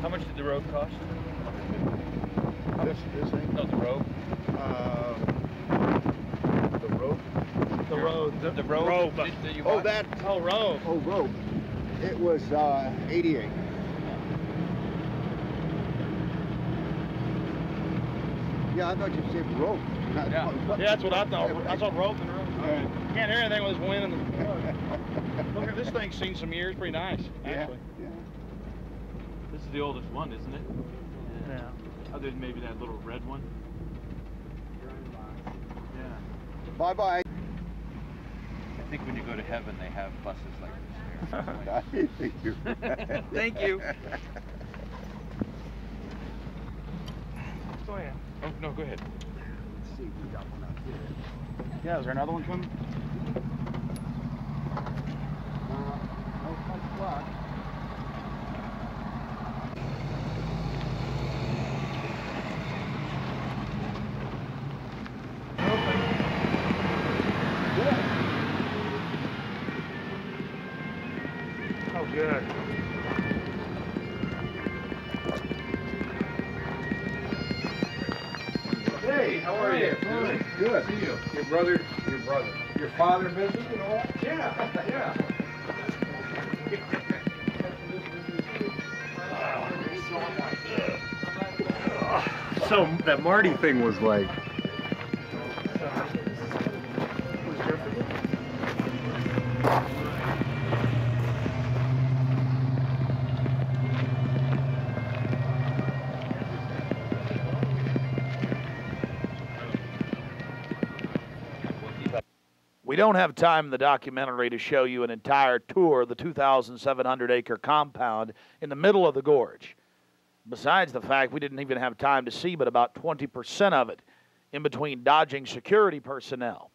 How much did the road cost? This thing? No, the road. The rope. The road. The road. Rope. That you Oh, bought? that. Oh, road. Oh, rope. It was 88. Yeah, I thought you said rope. Yeah, that's what I thought. I thought rope and rope. Can't hear anything with this wind and the. Look at this thing's seen some years. Pretty nice, actually. Yeah. This is the oldest one, isn't it? Yeah. Other than maybe that little red one. Bye-bye. think when you go to heaven, they have buses like I think you're right. Thank you. Go ahead. Oh, no, go ahead. Let's see if we got one out here. Yeah, is there another one coming? No much luck. Oh, good. Hey, how are you? Good. Good. See you. Your brother, your father visited and all that? Yeah, yeah. So that Marty thing was like. We don't have time in the documentary to show you an entire tour of the 2,700-acre compound in the middle of the gorge. Besides the fact we didn't even have time to see but about 20% of it in between dodging security personnel.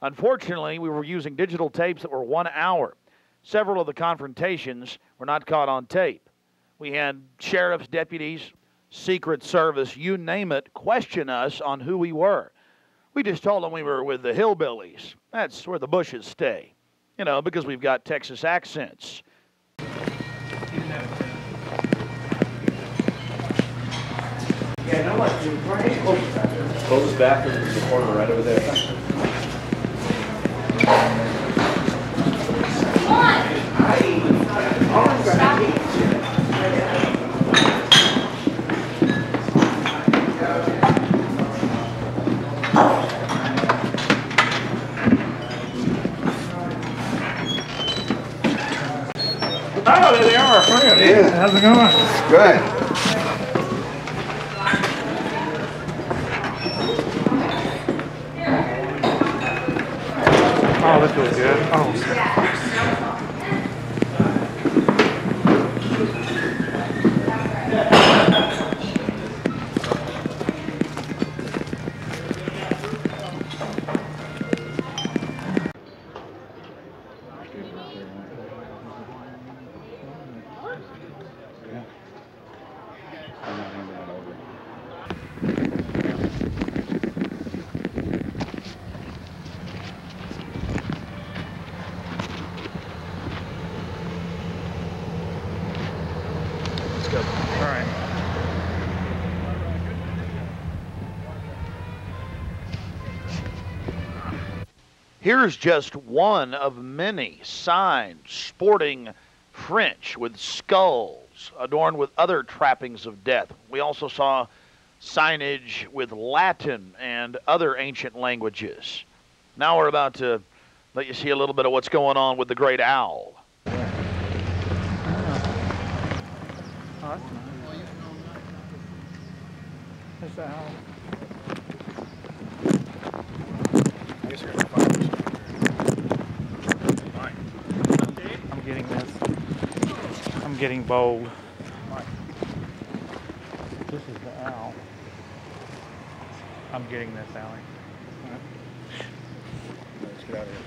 Unfortunately, we were using digital tapes that were 1 hour. Several of the confrontations were not caught on tape. We had sheriff's deputies, Secret Service, you name it, question us on who we were. We just told them we were with the hillbillies. That's where the bushes stay. You know, because we've got Texas accents. Yeah, no one. Close back in the corner right over there. Oh, there they are, our friends. Yeah. How's it going? Good. Oh, this feels good. Oh. Here's just one of many signs sporting French with skulls adorned with other trappings of death. We also saw signage with Latin and other ancient languages. Now we're about to let you see a little bit of what's going on with the great owl. Oh, that's nice. There's the owl. I guess you're going to find this. I'm getting this. I'm getting bold. This is the owl. I'm getting this, Allie. Let's get out of here.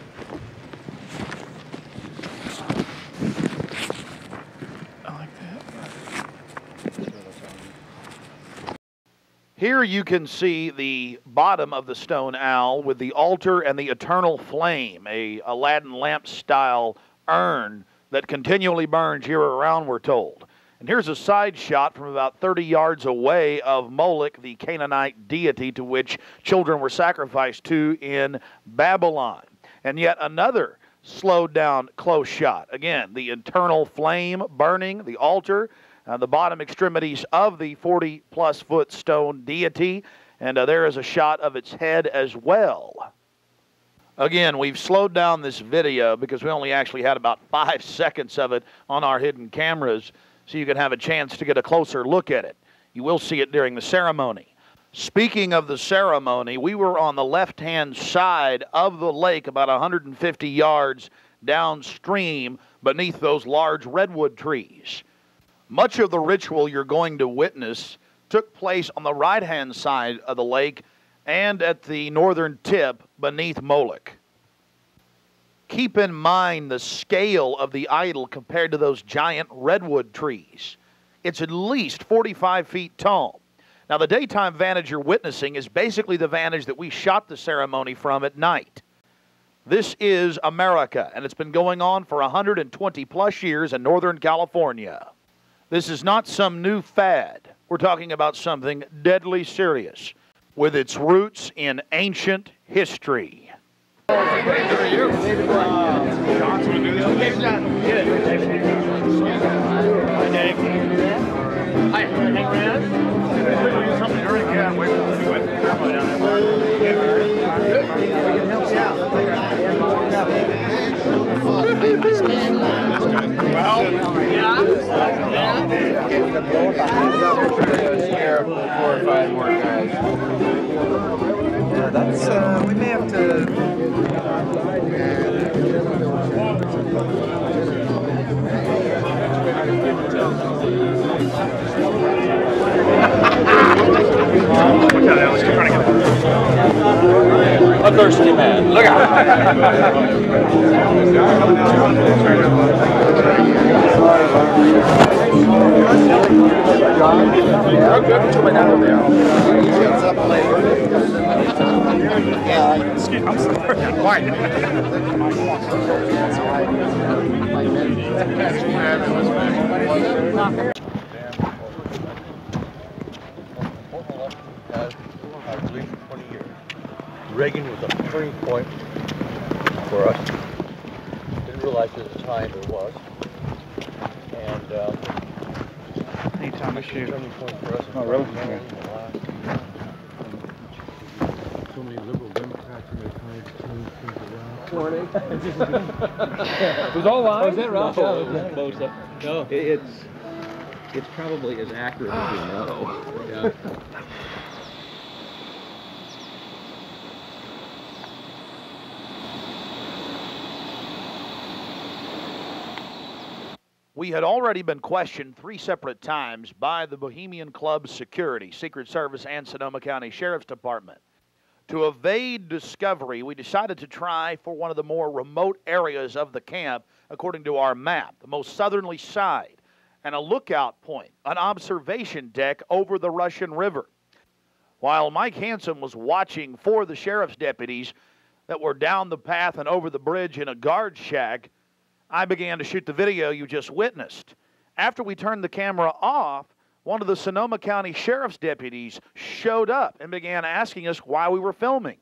I like that. Here you can see the bottom of the stone owl with the altar and the eternal flame, a Aladdin lamp style urn that continually burns year around, we're told. And here's a side shot from about 30 yards away of Moloch, the Canaanite deity to which children were sacrificed to in Babylon. And yet another slowed down close shot. Again, the eternal flame burning, the altar, the bottom extremities of the 40-plus foot stone deity, and there is a shot of its head as well. Again, we've slowed down this video because we only actually had about 5 seconds of it on our hidden cameras, so you can have a chance to get a closer look at it. You will see it during the ceremony. Speaking of the ceremony, we were on the left-hand side of the lake about 150 yards downstream beneath those large redwood trees. Much of the ritual you're going to witness took place on the right-hand side of the lake and at the northern tip beneath Moloch. Keep in mind the scale of the idol compared to those giant redwood trees. It's at least 45 feet tall. Now, the daytime vantage you're witnessing is basically the vantage that we shot the ceremony from at night. This is America, and it's been going on for 120 plus years in Northern California. This is not some new fad. We're talking about something deadly serious with its roots in ancient history. Yeah, that's, we may have to... Let's keep running. A thirsty man. Look I'm sorry. I believe for 20 years. Reagan was a turning point for us. Didn't realize at the time it was. And anytime I shoot. Turning point for us. Oh, really? So many liberal Democrats in their time to change things around. Morning. It was all live? Was it rough? No, it was close up. No. It's probably as accurate as we know. Yeah. We had already been questioned 3 separate times by the Bohemian Club's security, Secret Service, and Sonoma County Sheriff's Department. To evade discovery, we decided to try for one of the more remote areas of the camp, according to our map, the most southerly side, and a lookout point, an observation deck over the Russian River. While Mike Hansen was watching for the sheriff's deputies that were down the path and over the bridge in a guard shack, I began to shoot the video you just witnessed. After we turned the camera off, one of the Sonoma County Sheriff's deputies showed up and began asking us why we were filming.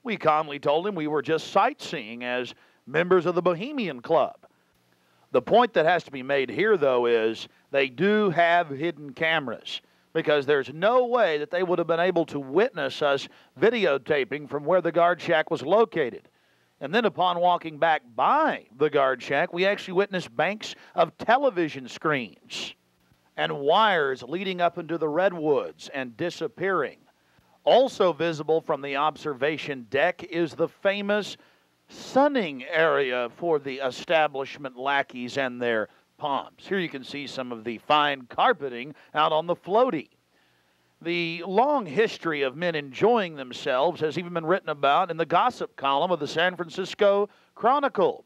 We calmly told him we were just sightseeing as members of the Bohemian Club. The point that has to be made here, though, is they do have hidden cameras, because there's no way that they would have been able to witness us videotaping from where the guard shack was located. And then upon walking back by the guard shack, we actually witnessed banks of television screens and wires leading up into the redwoods and disappearing. Also visible from the observation deck is the famous sunning area for the establishment lackeys and their pomps. Here you can see some of the fine carpeting out on the floaty. The long history of men enjoying themselves has even been written about in the gossip column of the San Francisco Chronicle,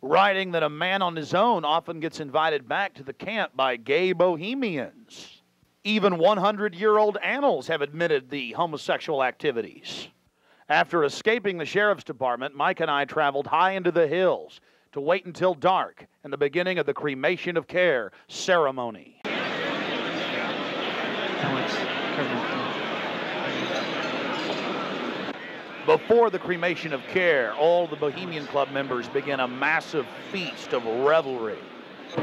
writing that a man on his own often gets invited back to the camp by gay bohemians. Even 100-year-old annals have admitted the homosexual activities. After escaping the sheriff's department, Mike and I traveled high into the hills to wait until dark and the beginning of the cremation of care ceremony. Before the cremation of care, all the Bohemian Club members begin a massive feast of revelry. He's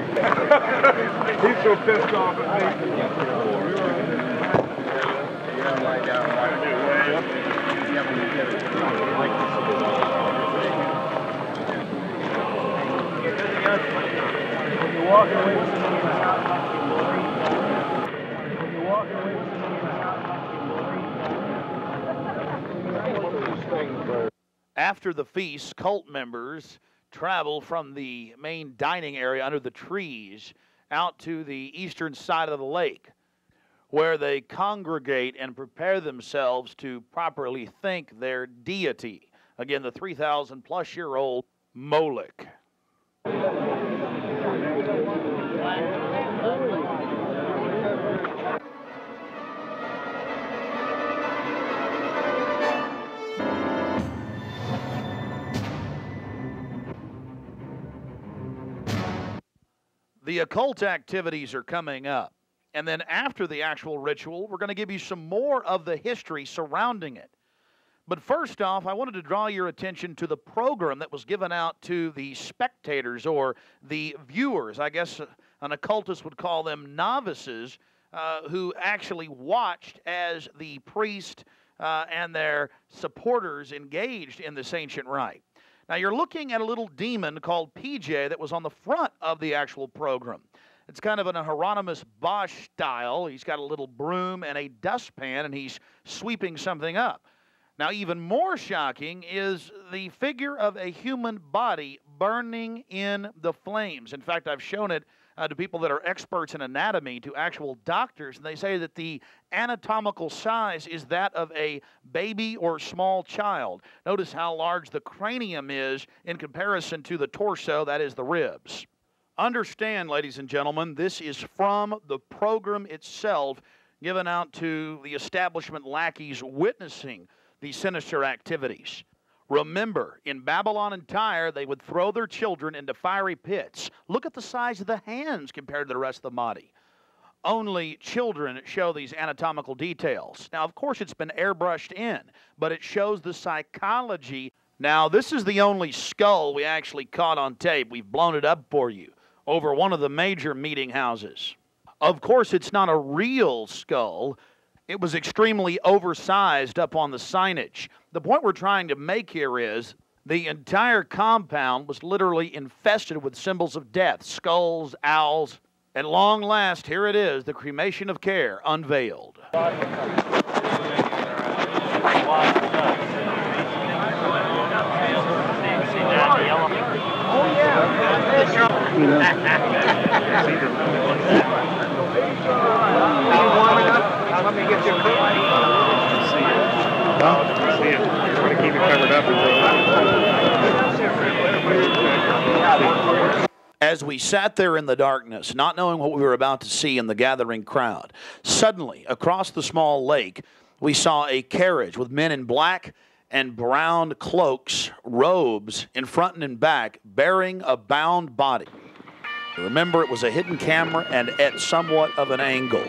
so pissed off at me. When you're walking away with somebody, After the feast, cult members travel from the main dining area under the trees out to the eastern side of the lake, where they congregate and prepare themselves to properly thank their deity. Again, the 3,000-plus-year-old Moloch. The occult activities are coming up. And then after the actual ritual, we're going to give you some more of the history surrounding it. But first off, I wanted to draw your attention to the program that was given out to the spectators or the viewers. I guess an occultist would call them novices, who actually watched as the priest and their supporters engaged in this ancient rite. Now, you're looking at a little demon called PJ that was on the front of the actual program. It's kind of an Hieronymus Bosch style. He's got a little broom and a dustpan, and he's sweeping something up. Now, even more shocking is the figure of a human body burning in the flames. In fact, I've shown it to people that are experts in anatomy, to actual doctors, and they say that the anatomical size is that of a baby or small child. Notice how large the cranium is in comparison to the torso, that is the ribs. Understand, ladies and gentlemen, this is from the program itself given out to the establishment lackeys witnessing these sinister activities. Remember, in Babylon and Tyre, they would throw their children into fiery pits. Look at the size of the hands compared to the rest of the body. Only children show these anatomical details. Now, of course, it's been airbrushed in, but it shows the psychology. Now, this is the only skull we actually caught on tape. We've blown it up for you over one of the major meeting houses. Of course, it's not a real skull. It was extremely oversized up on the signage. The point we're trying to make here is the entire compound was literally infested with symbols of death, skulls, owls. At long last, here it is, the cremation of care unveiled. Let me get your coat. See it. You're going to keep it covered up. As we sat there in the darkness, not knowing what we were about to see in the gathering crowd, suddenly, across the small lake, we saw a carriage with men in black and brown cloaks, robes, in front and in back, bearing a bound body. Remember, it was a hidden camera and at somewhat of an angle.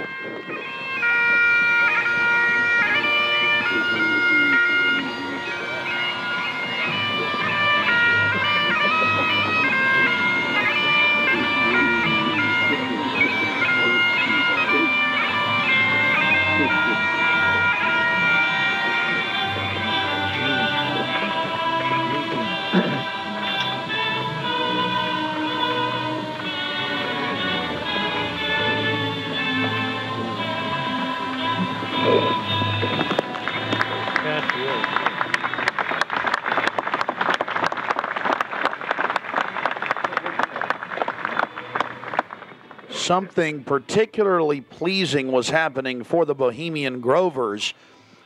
Something particularly pleasing was happening for the Bohemian Grovers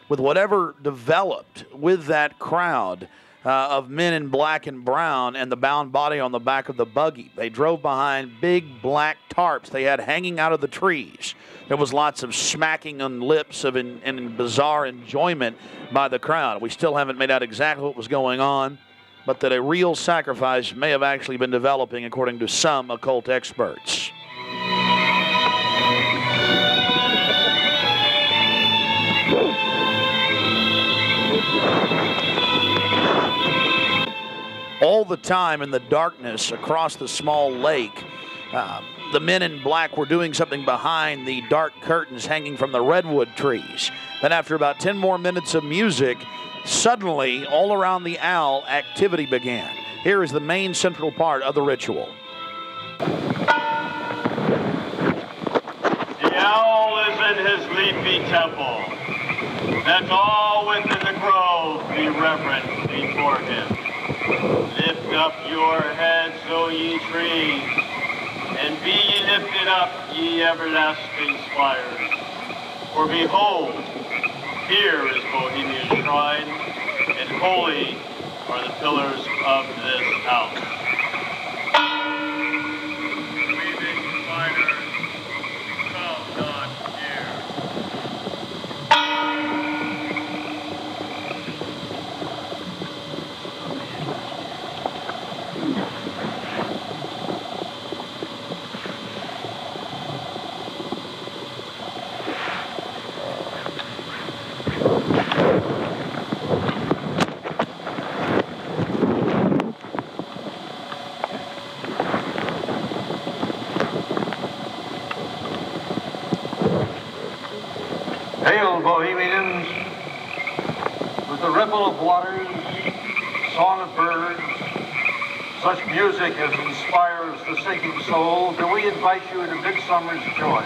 with whatever developed with that crowd of men in black and brown and the bound body on the back of the buggy. They drove behind big black tarps they had hanging out of the trees. There was lots of smacking on lips of and bizarre enjoyment by the crowd. We still haven't made out exactly what was going on, but that a real sacrifice may have actually been developing according to some occult experts. All the time in the darkness across the small lake, the men in black were doing something behind the dark curtains hanging from the redwood trees. Then after about 10 more minutes of music, suddenly all around the owl, activity began. Here is the main central part of the ritual. The owl is in his leafy temple. That's all within the grove be reverent before him. Lift up your heads, O ye trees, and be ye lifted up, ye everlasting spires. For behold, here is Bohemia's shrine, and holy are the pillars of this house. Weaving spiders, come not near. Hail, Bohemians, with the ripple of waters, song of birds, such music as inspires the sinking soul, do we invite you into midsummer's joy.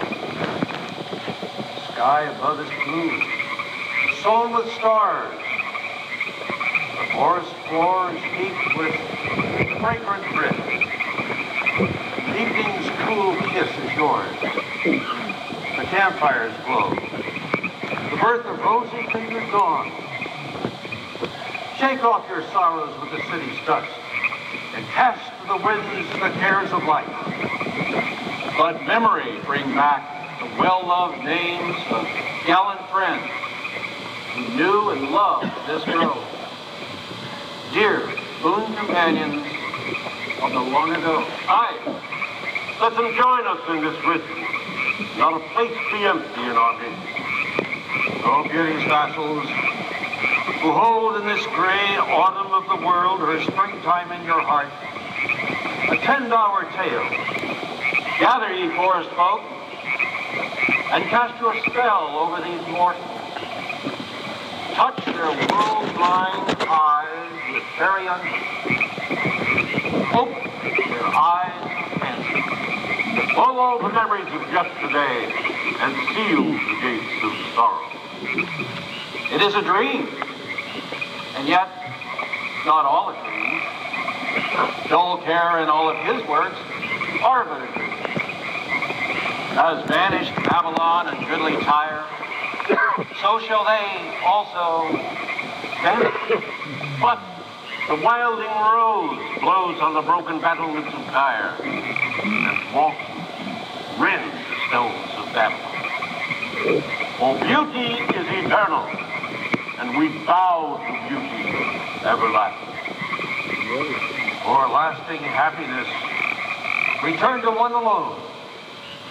The sky above is blue, sown with stars. The forest floor is heaped with fragrant drift. Evening's cool kiss is yours. The campfires glow. The birth of rosy-fingered dawn. Shake off your sorrows with the city's dust and cast to the winds the cares of life. Let memory bring back the well-loved names of gallant friends who knew and loved this grove. Dear boon companions of the long ago. Aye, let them join us in this ritual. Not a place be empty in our midst. O beauty's vassals, who hold in this gray autumn of the world her springtime in your heart, attend our tale. Gather, ye forest folk, and cast your spell over these mortals. Touch their world-blind eyes with fairy unction. Open their eyes of fancy. Blow all the memories of yesterday and seal the gates of sorrow. It is a dream, and yet not all a dream. Dull care and all of his works are but a dream. As vanished Babylon and goodly Tyre, so shall they also vanish. But the wilding rose blows on the broken battlements of Tyre, and walks rend the stones of Babylon. For beauty is eternal, and we bow to beauty everlasting. For lasting happiness, return to one alone,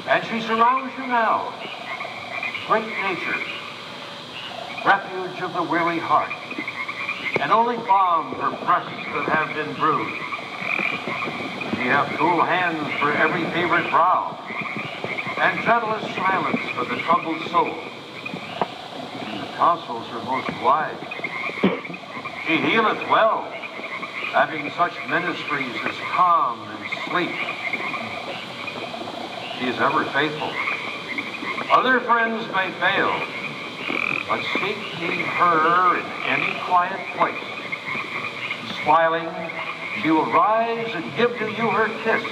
and she surrounds you now. Great nature, refuge of the weary heart, and only balm for breasts that have been bruised. She hath cool hands for every favored brow, and gentlest silence for the troubled soul. The counsels are most wise. She healeth well, having such ministries as calm and sleep. She is ever faithful. Other friends may fail, but seek ye her in any quiet place. Smiling, she will rise and give to you her kiss.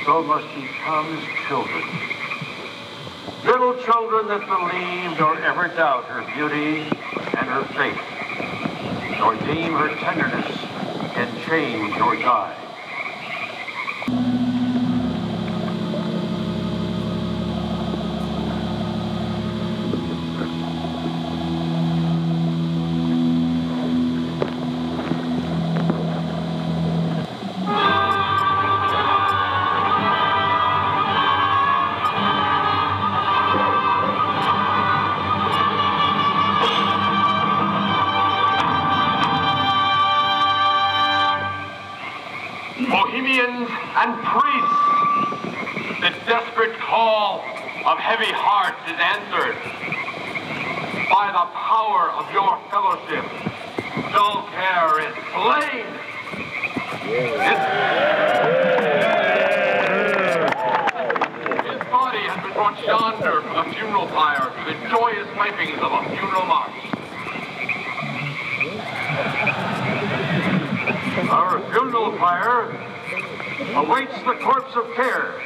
So must ye come as children. Little children that believe nor ever doubt her beauty and her faith, nor deem her tenderness can change or die. Bohemians and priests, the desperate call of heavy hearts is answered by the power of your fellowship. Dull care is slain. His body has been brought yonder from the funeral pyre to the joyous pipings of a funeral march. funeral pyre awaits the corpse of care.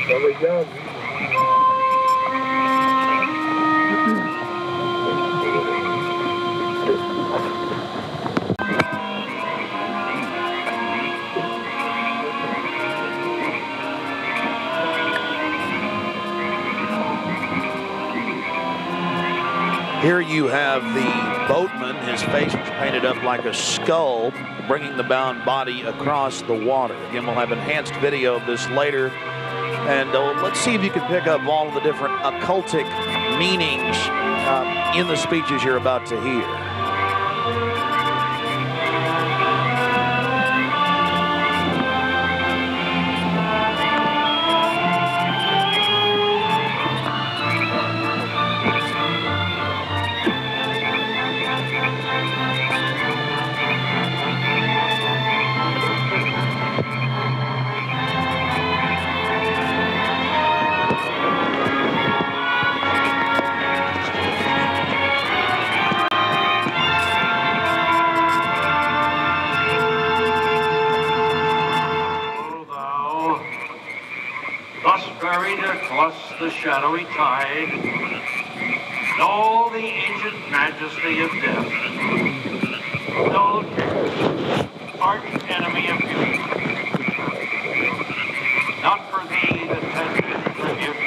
There we go. Here you have the boatman, his face was painted up like a skull, bringing the bound body across the water. Again, we'll have enhanced video of this later. And let's see if you can pick up all of the different occultic meanings in the speeches you're about to hear. The shadowy tide, and all the ancient majesty of death. No arch enemy of beauty. Not for thee the tender tribute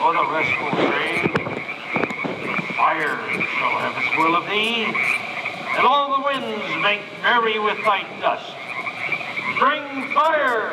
or the restful train. Fire shall have its will of thee, and all the winds make merry with thy dust. Bring fire!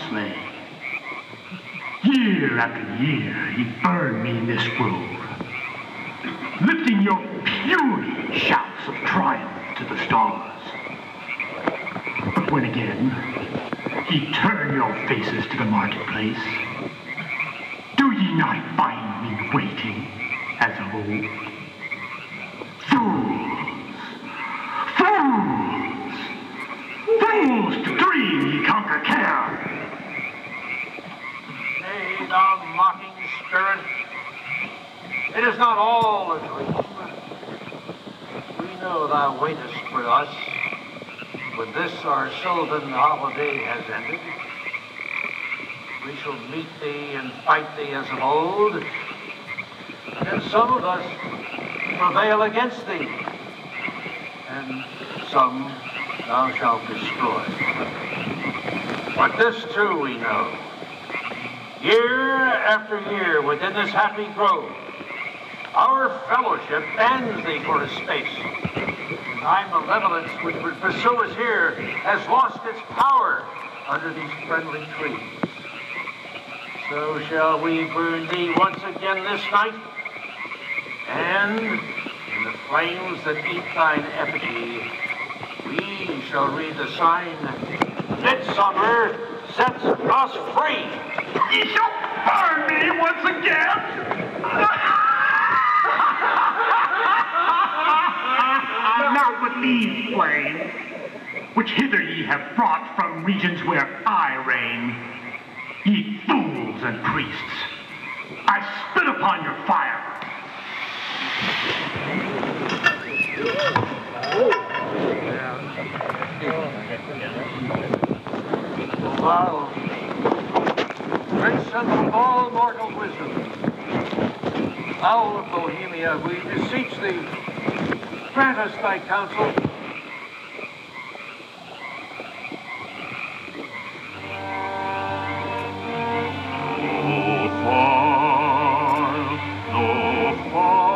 Slay. Year after year, ye burn me in this grove, lifting your puny shouts of triumph to the stars. But when again ye turn your faces to the marketplace, do ye not find me waiting as of old? Fools to dream ye conquer care. Nay, thou mocking spirit, it is not all a dream. We know thou waitest for us when this our sylvan holiday has ended. We shall meet thee and fight thee as of old, and some of us prevail against thee, and some thou shalt destroy. But this too we know. Year after year within this happy grove, our fellowship bans thee for a space. And thy malevolence which would pursue us here has lost its power under these friendly trees. So shall we burn thee once again this night, and in the flames that eat thine effigy, we shall read the sign, Midsummer sets us free. Ye shall burn me once again. Not with these flames, which hither ye have brought from regions where I reign. Ye fools and priests, I spit upon your fire. Thou, great symbol of all mortal wisdom, thou of Bohemia, we beseech thee, grant us thy counsel. No fire,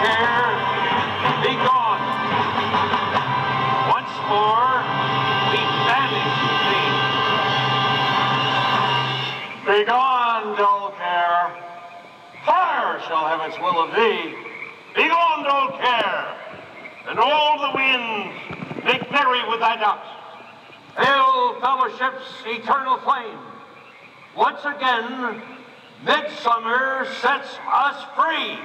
care, be gone. Once more, we banish thee. Be gone, dull care. Fire shall have its will of thee. Be gone, dull care. And all the winds make merry with thy doubts. Hail, fellowship's eternal flame. Once again, midsummer sets us free.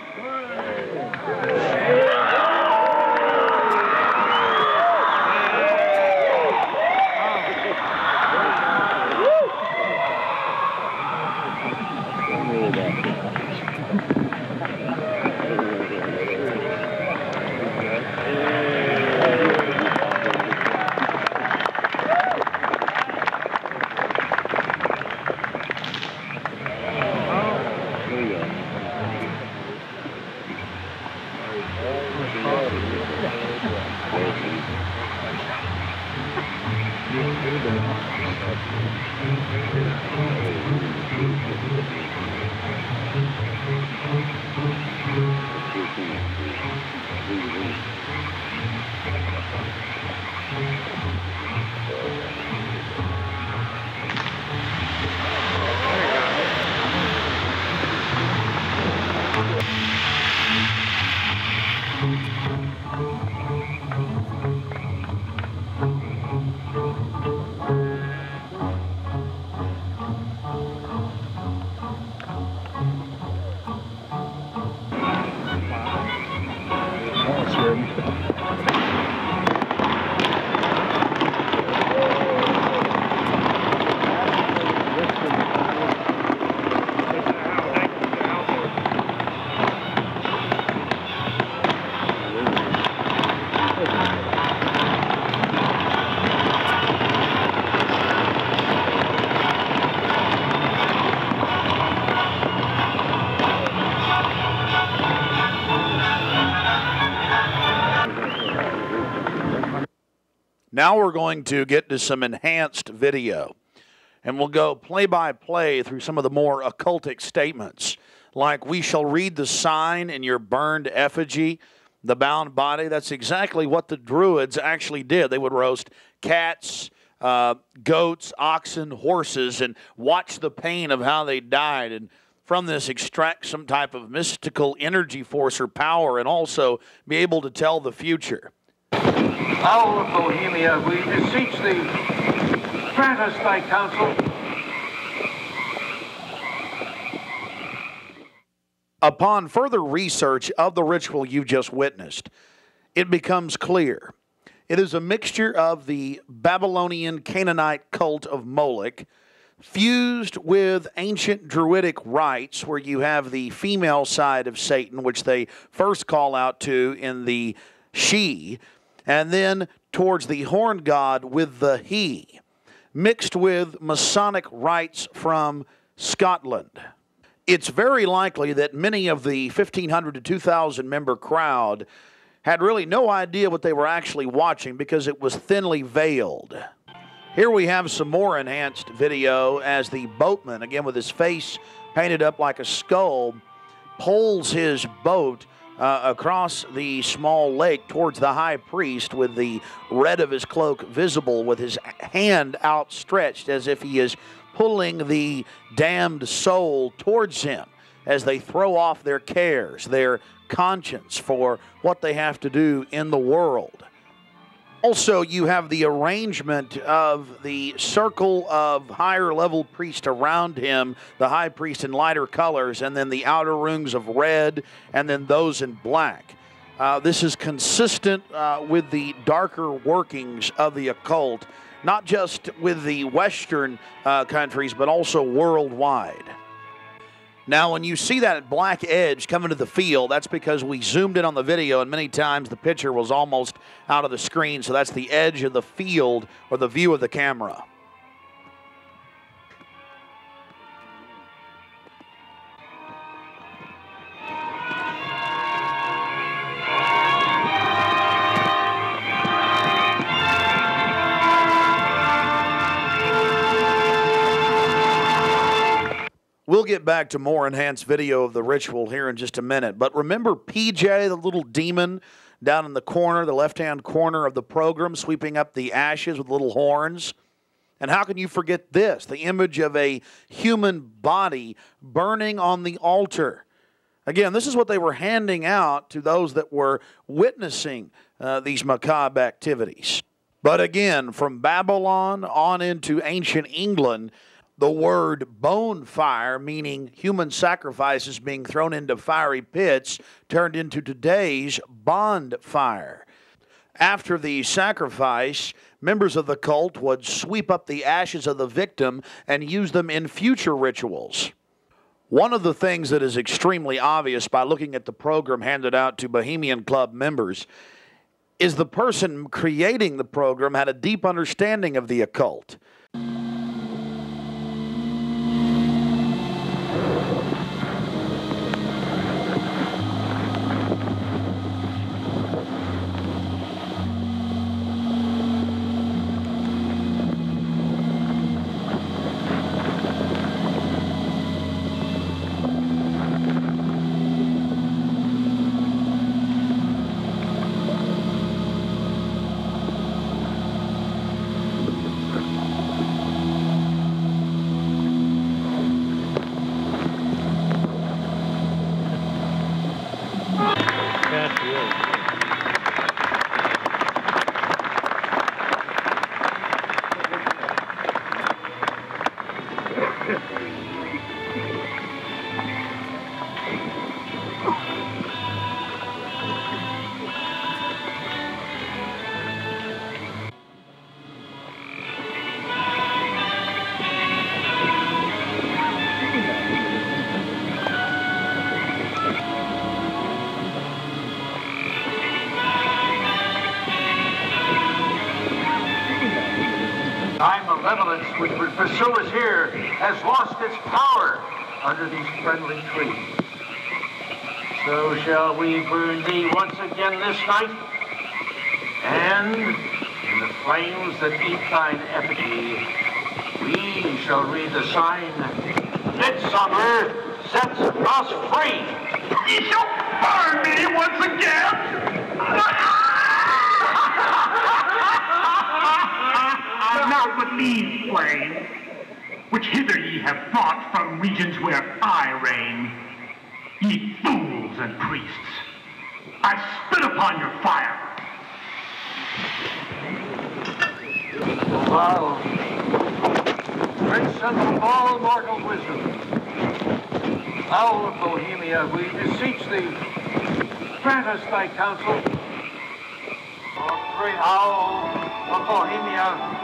Now we're going to get to some enhanced video, and we'll go play-by-play through some of the more occultic statements, like we shall read the sign in your burned effigy, the bound body. That's exactly what the Druids actually did. They would roast cats, goats, oxen, horses, and watch the pain of how they died, and from this extract some type of mystical energy force or power, and also be able to tell the future. Owl of Bohemia, we beseech thee, grant us thy counsel. Upon further research of the ritual you just witnessed, it becomes clear. It is a mixture of the Babylonian Canaanite cult of Moloch, fused with ancient Druidic rites, where you have the female side of Satan, which they first call out to in the she, and then towards the horn god with the he, mixed with Masonic rites from Scotland. It's very likely that many of the 1,500 to 2,000 member crowd had really no idea what they were actually watching because it was thinly veiled. Here we have some more enhanced video as the boatman, again with his face painted up like a skull, pulls his boat across the small lake towards the high priest with the red of his cloak visible, with his hand outstretched as if he is pulling the damned soul towards him as they throw off their cares, their conscience for what they have to do in the world. Also, you have the arrangement of the circle of higher level priests around him, the high priest in lighter colors, and then the outer rings of red, and then those in black. This is consistent with the darker workings of the occult, not just with the Western countries, but also worldwide. Now, when you see that black edge coming to the field, that's because we zoomed in on the video, and many times the picture was almost out of the screen, so that's the edge of the field or the view of the camera. We'll get back to more enhanced video of the ritual here in just a minute. But remember PJ, the little demon down in the corner, the left-hand corner of the program, sweeping up the ashes with little horns? And how can you forget this? The image of a human body burning on the altar. Again, this is what they were handing out to those that were witnessing these macabre activities. But again, from Babylon on into ancient England, the word bonfire, meaning human sacrifices being thrown into fiery pits, turned into today's bonfire. After the sacrifice, members of the cult would sweep up the ashes of the victim and use them in future rituals. One of the things that is extremely obvious by looking at the program handed out to Bohemian Club members is the person creating the program had a deep understanding of the occult. malevolence which would pursue us here has lost its power under these friendly trees. So shall we burn thee once again this night, and in the flames that eat thine effigy, we shall read the sign, Midsummer sets us free. Ye shall burn me once again! Not with these flames, which hither ye have brought from regions where I reign. Ye fools and priests, I spit upon your fire. Wow. Prince of all mortal wisdom, Owl of Bohemia, we beseech thee, grant us thy counsel. O great Owl of Bohemia,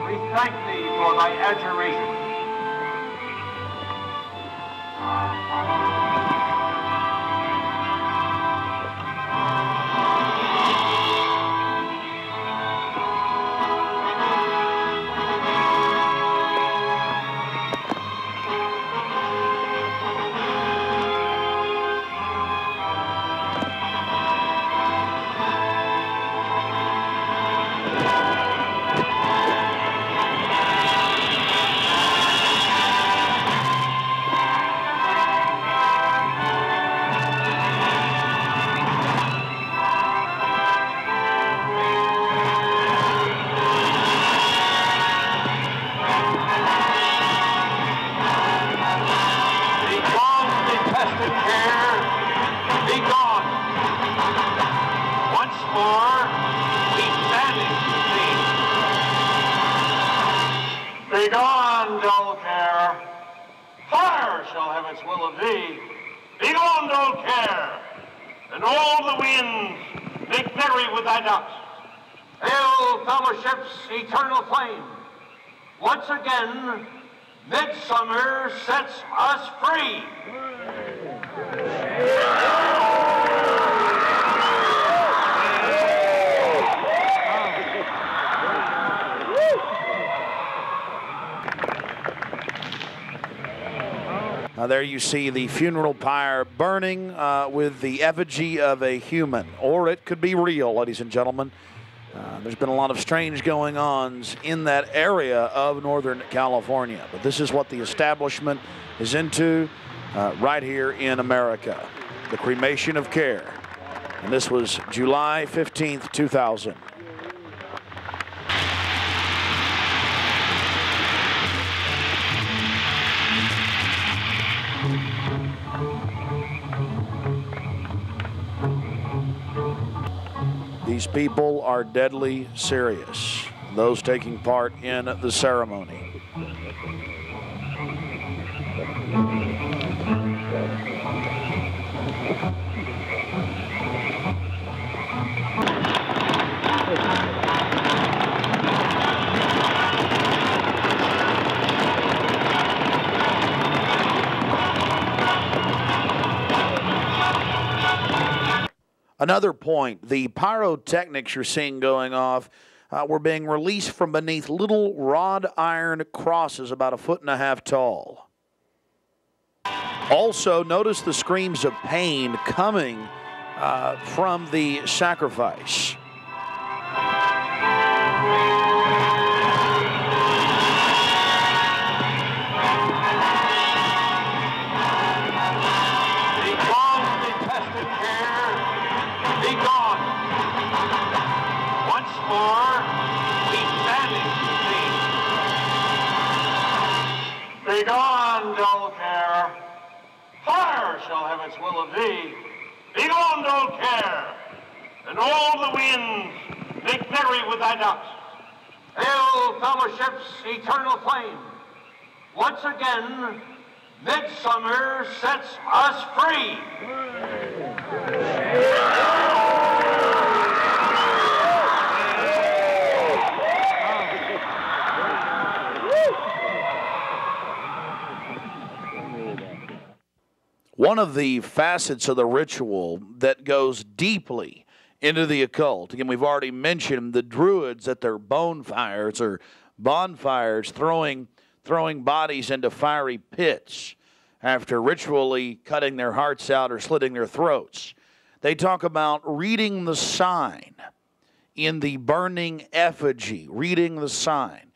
we thank thee for thy adjuration. Begone, dull care. Fire shall have its will of thee. Begone, dull care. And all the winds make merry with thy dust. Hail, fellowship's eternal flame. Once again, midsummer sets us free. There you see the funeral pyre burning with the effigy of a human, or it could be real, ladies and gentlemen. There's been a lot of strange going-ons in that area of Northern California, but this is what the establishment is into right here in America, the cremation of care. And this was July 15th, 2000. These people are deadly serious, those taking part in the ceremony. Another point, the pyrotechnics you're seeing going off were being released from beneath little wrought iron crosses about 1.5 feet tall. Also, notice the screams of pain coming from the sacrifice. Begone, dull care. Fire shall have its will of thee. Begone, dull care. And all the winds make merry with thy dust. Hail, fellowship's eternal flame. Once again, midsummer sets us free. One of the facets of the ritual that goes deeply into the occult, again, we've already mentioned the Druids at their bonfires or bonfires throwing bodies into fiery pits after ritually cutting their hearts out or slitting their throats. They talk about reading the sign in the burning effigy, reading the sign.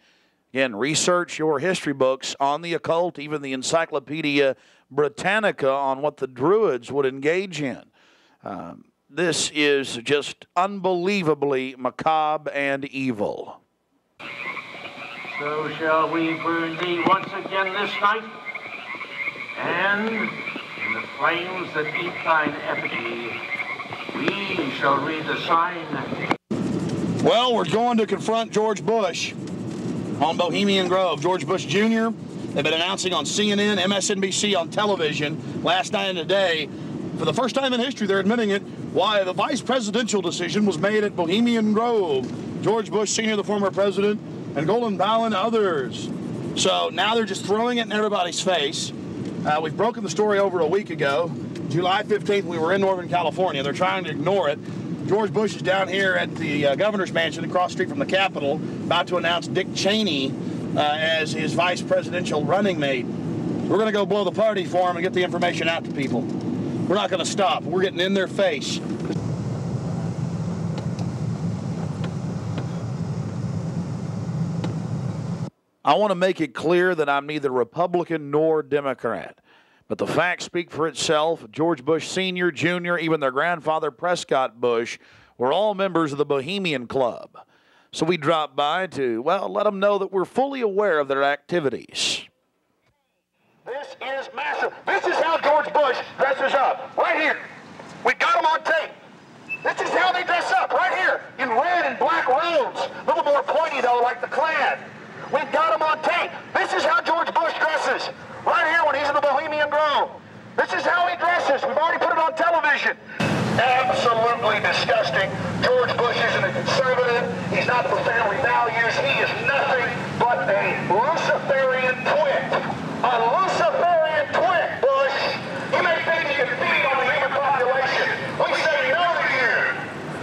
Again, research your history books on the occult, even the Encyclopedia Britannica on what the Druids would engage in. This is just unbelievably macabre and evil. So shall we burn thee once again this night, and in the flames that eat thine effigy, we shall read the sign. Well, we're going to confront George Bush on Bohemian Grove. George Bush Jr., they've been announcing on CNN, MSNBC, on television last night and today. For the first time in history, they're admitting it, why the vice presidential decision was made at Bohemian Grove. George Bush Sr., the former president, and Colin Powell and others. So now they're just throwing it in everybody's face. We've broken the story over a week ago. July 15th, we were in Northern California. They're trying to ignore it. George Bush is down here at the governor's mansion across the street from the Capitol, about to announce Dick Cheney as his vice presidential running mate. We're going to go blow the party for him and get the information out to people. We're not going to stop. We're getting in their face. I want to make it clear that I'm neither Republican nor Democrat. But the facts speak for itself. George Bush Sr., Jr., even their grandfather Prescott Bush were all members of the Bohemian Club. So we dropped by to, well, let them know that we're fully aware of their activities. This is massive. This is how George Bush dresses up, right here. We got him on tape. This is how they dress up, right here, in red and black robes. A little more pointy, though, like the Klan. We've got him on tape. This is how George Bush dresses, right here when he's in the Bohemian Grove. This is how he dresses. We've already put it on television. Absolutely disgusting. George Bush isn't a conservative. He's not for family values. He is nothing but a Luciferian twit. A Luciferian twit, Bush. You may think you can feed on the human population. We say no to you.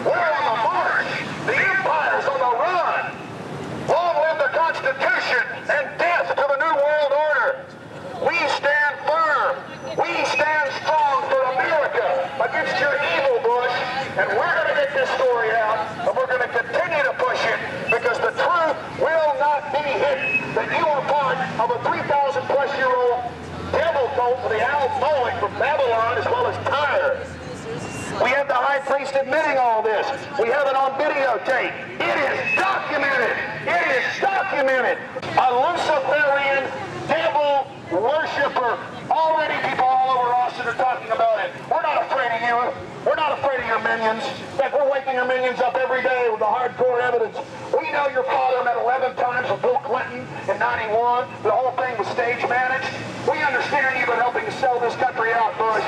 We're on the march. The empire's on the run. Long live the Constitution and death to the New World Order. We stand firm. We stand strong for America against your evil, Bush. And we're going to get this story out, and we're going to continue to that you are part of a 3,000-plus-year-old devil cult for the Al Moloch from Babylon as well as Tyre. We have the high priest admitting all this. We have it on videotape. It is documented. It is documented. A Luciferian devil worshiper. Already people all over Austin are talking about it. We're not afraid of you. We're not afraid of your minions. In fact, we're waking your minions up every day with the hardcore evidence. We know your father met 11 times with Bill Clinton in 91. The whole thing was stage managed. We understand you've been helping to sell this country out, Bush.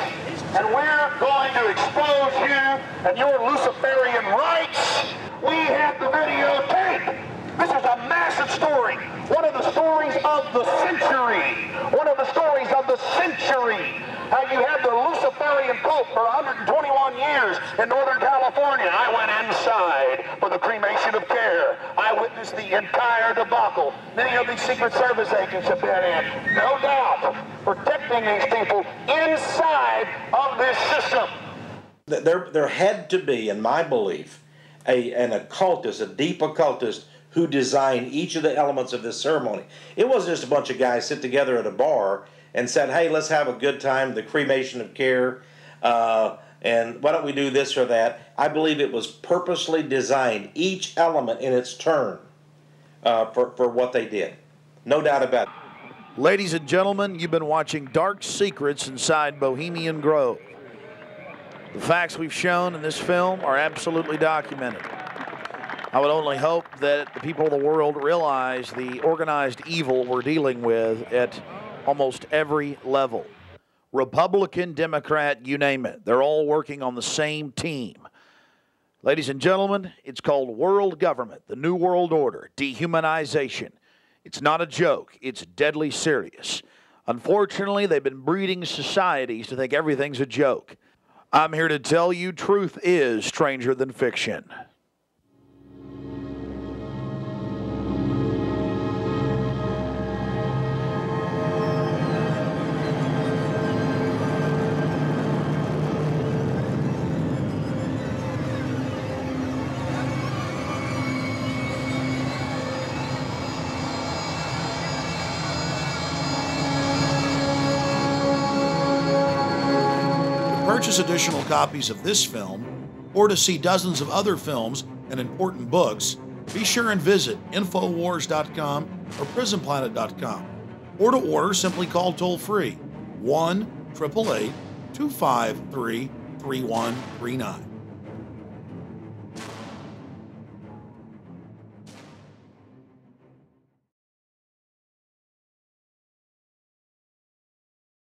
And we're going to expose you and your Luciferian rights. We have the videotape. This is a massive story. One of the stories of the century. One of the stories of the century. How you had the Luciferian cult for 121 years in Northern California. I went inside for the cremation of care. I witnessed the entire debacle. Many of these Secret Service agents have been in. No doubt. Protecting these people inside of this system. There had to be, in my belief, an occultist, a deep occultist, who designed each of the elements of this ceremony. It wasn't just a bunch of guys sit together at a bar and said, hey, let's have a good time, the cremation of care, and why don't we do this or that. I believe it was purposely designed, each element in its turn, for what they did. No doubt about it. Ladies and gentlemen, you've been watching Dark Secrets inside Bohemian Grove. The facts we've shown in this film are absolutely documented. I would only hope that the people of the world realize the organized evil we're dealing with at almost every level. Republican, Democrat, you name it. They're all working on the same team. Ladies and gentlemen, it's called world government, the New World Order, dehumanization. It's not a joke. It's deadly serious. Unfortunately, they've been breeding societies to think everything's a joke. I'm here to tell you truth is stranger than fiction. Purchase additional copies of this film, or to see dozens of other films and important books, be sure and visit Infowars.com or PrisonPlanet.com. Or to order, simply call toll-free 1-888-253-3139.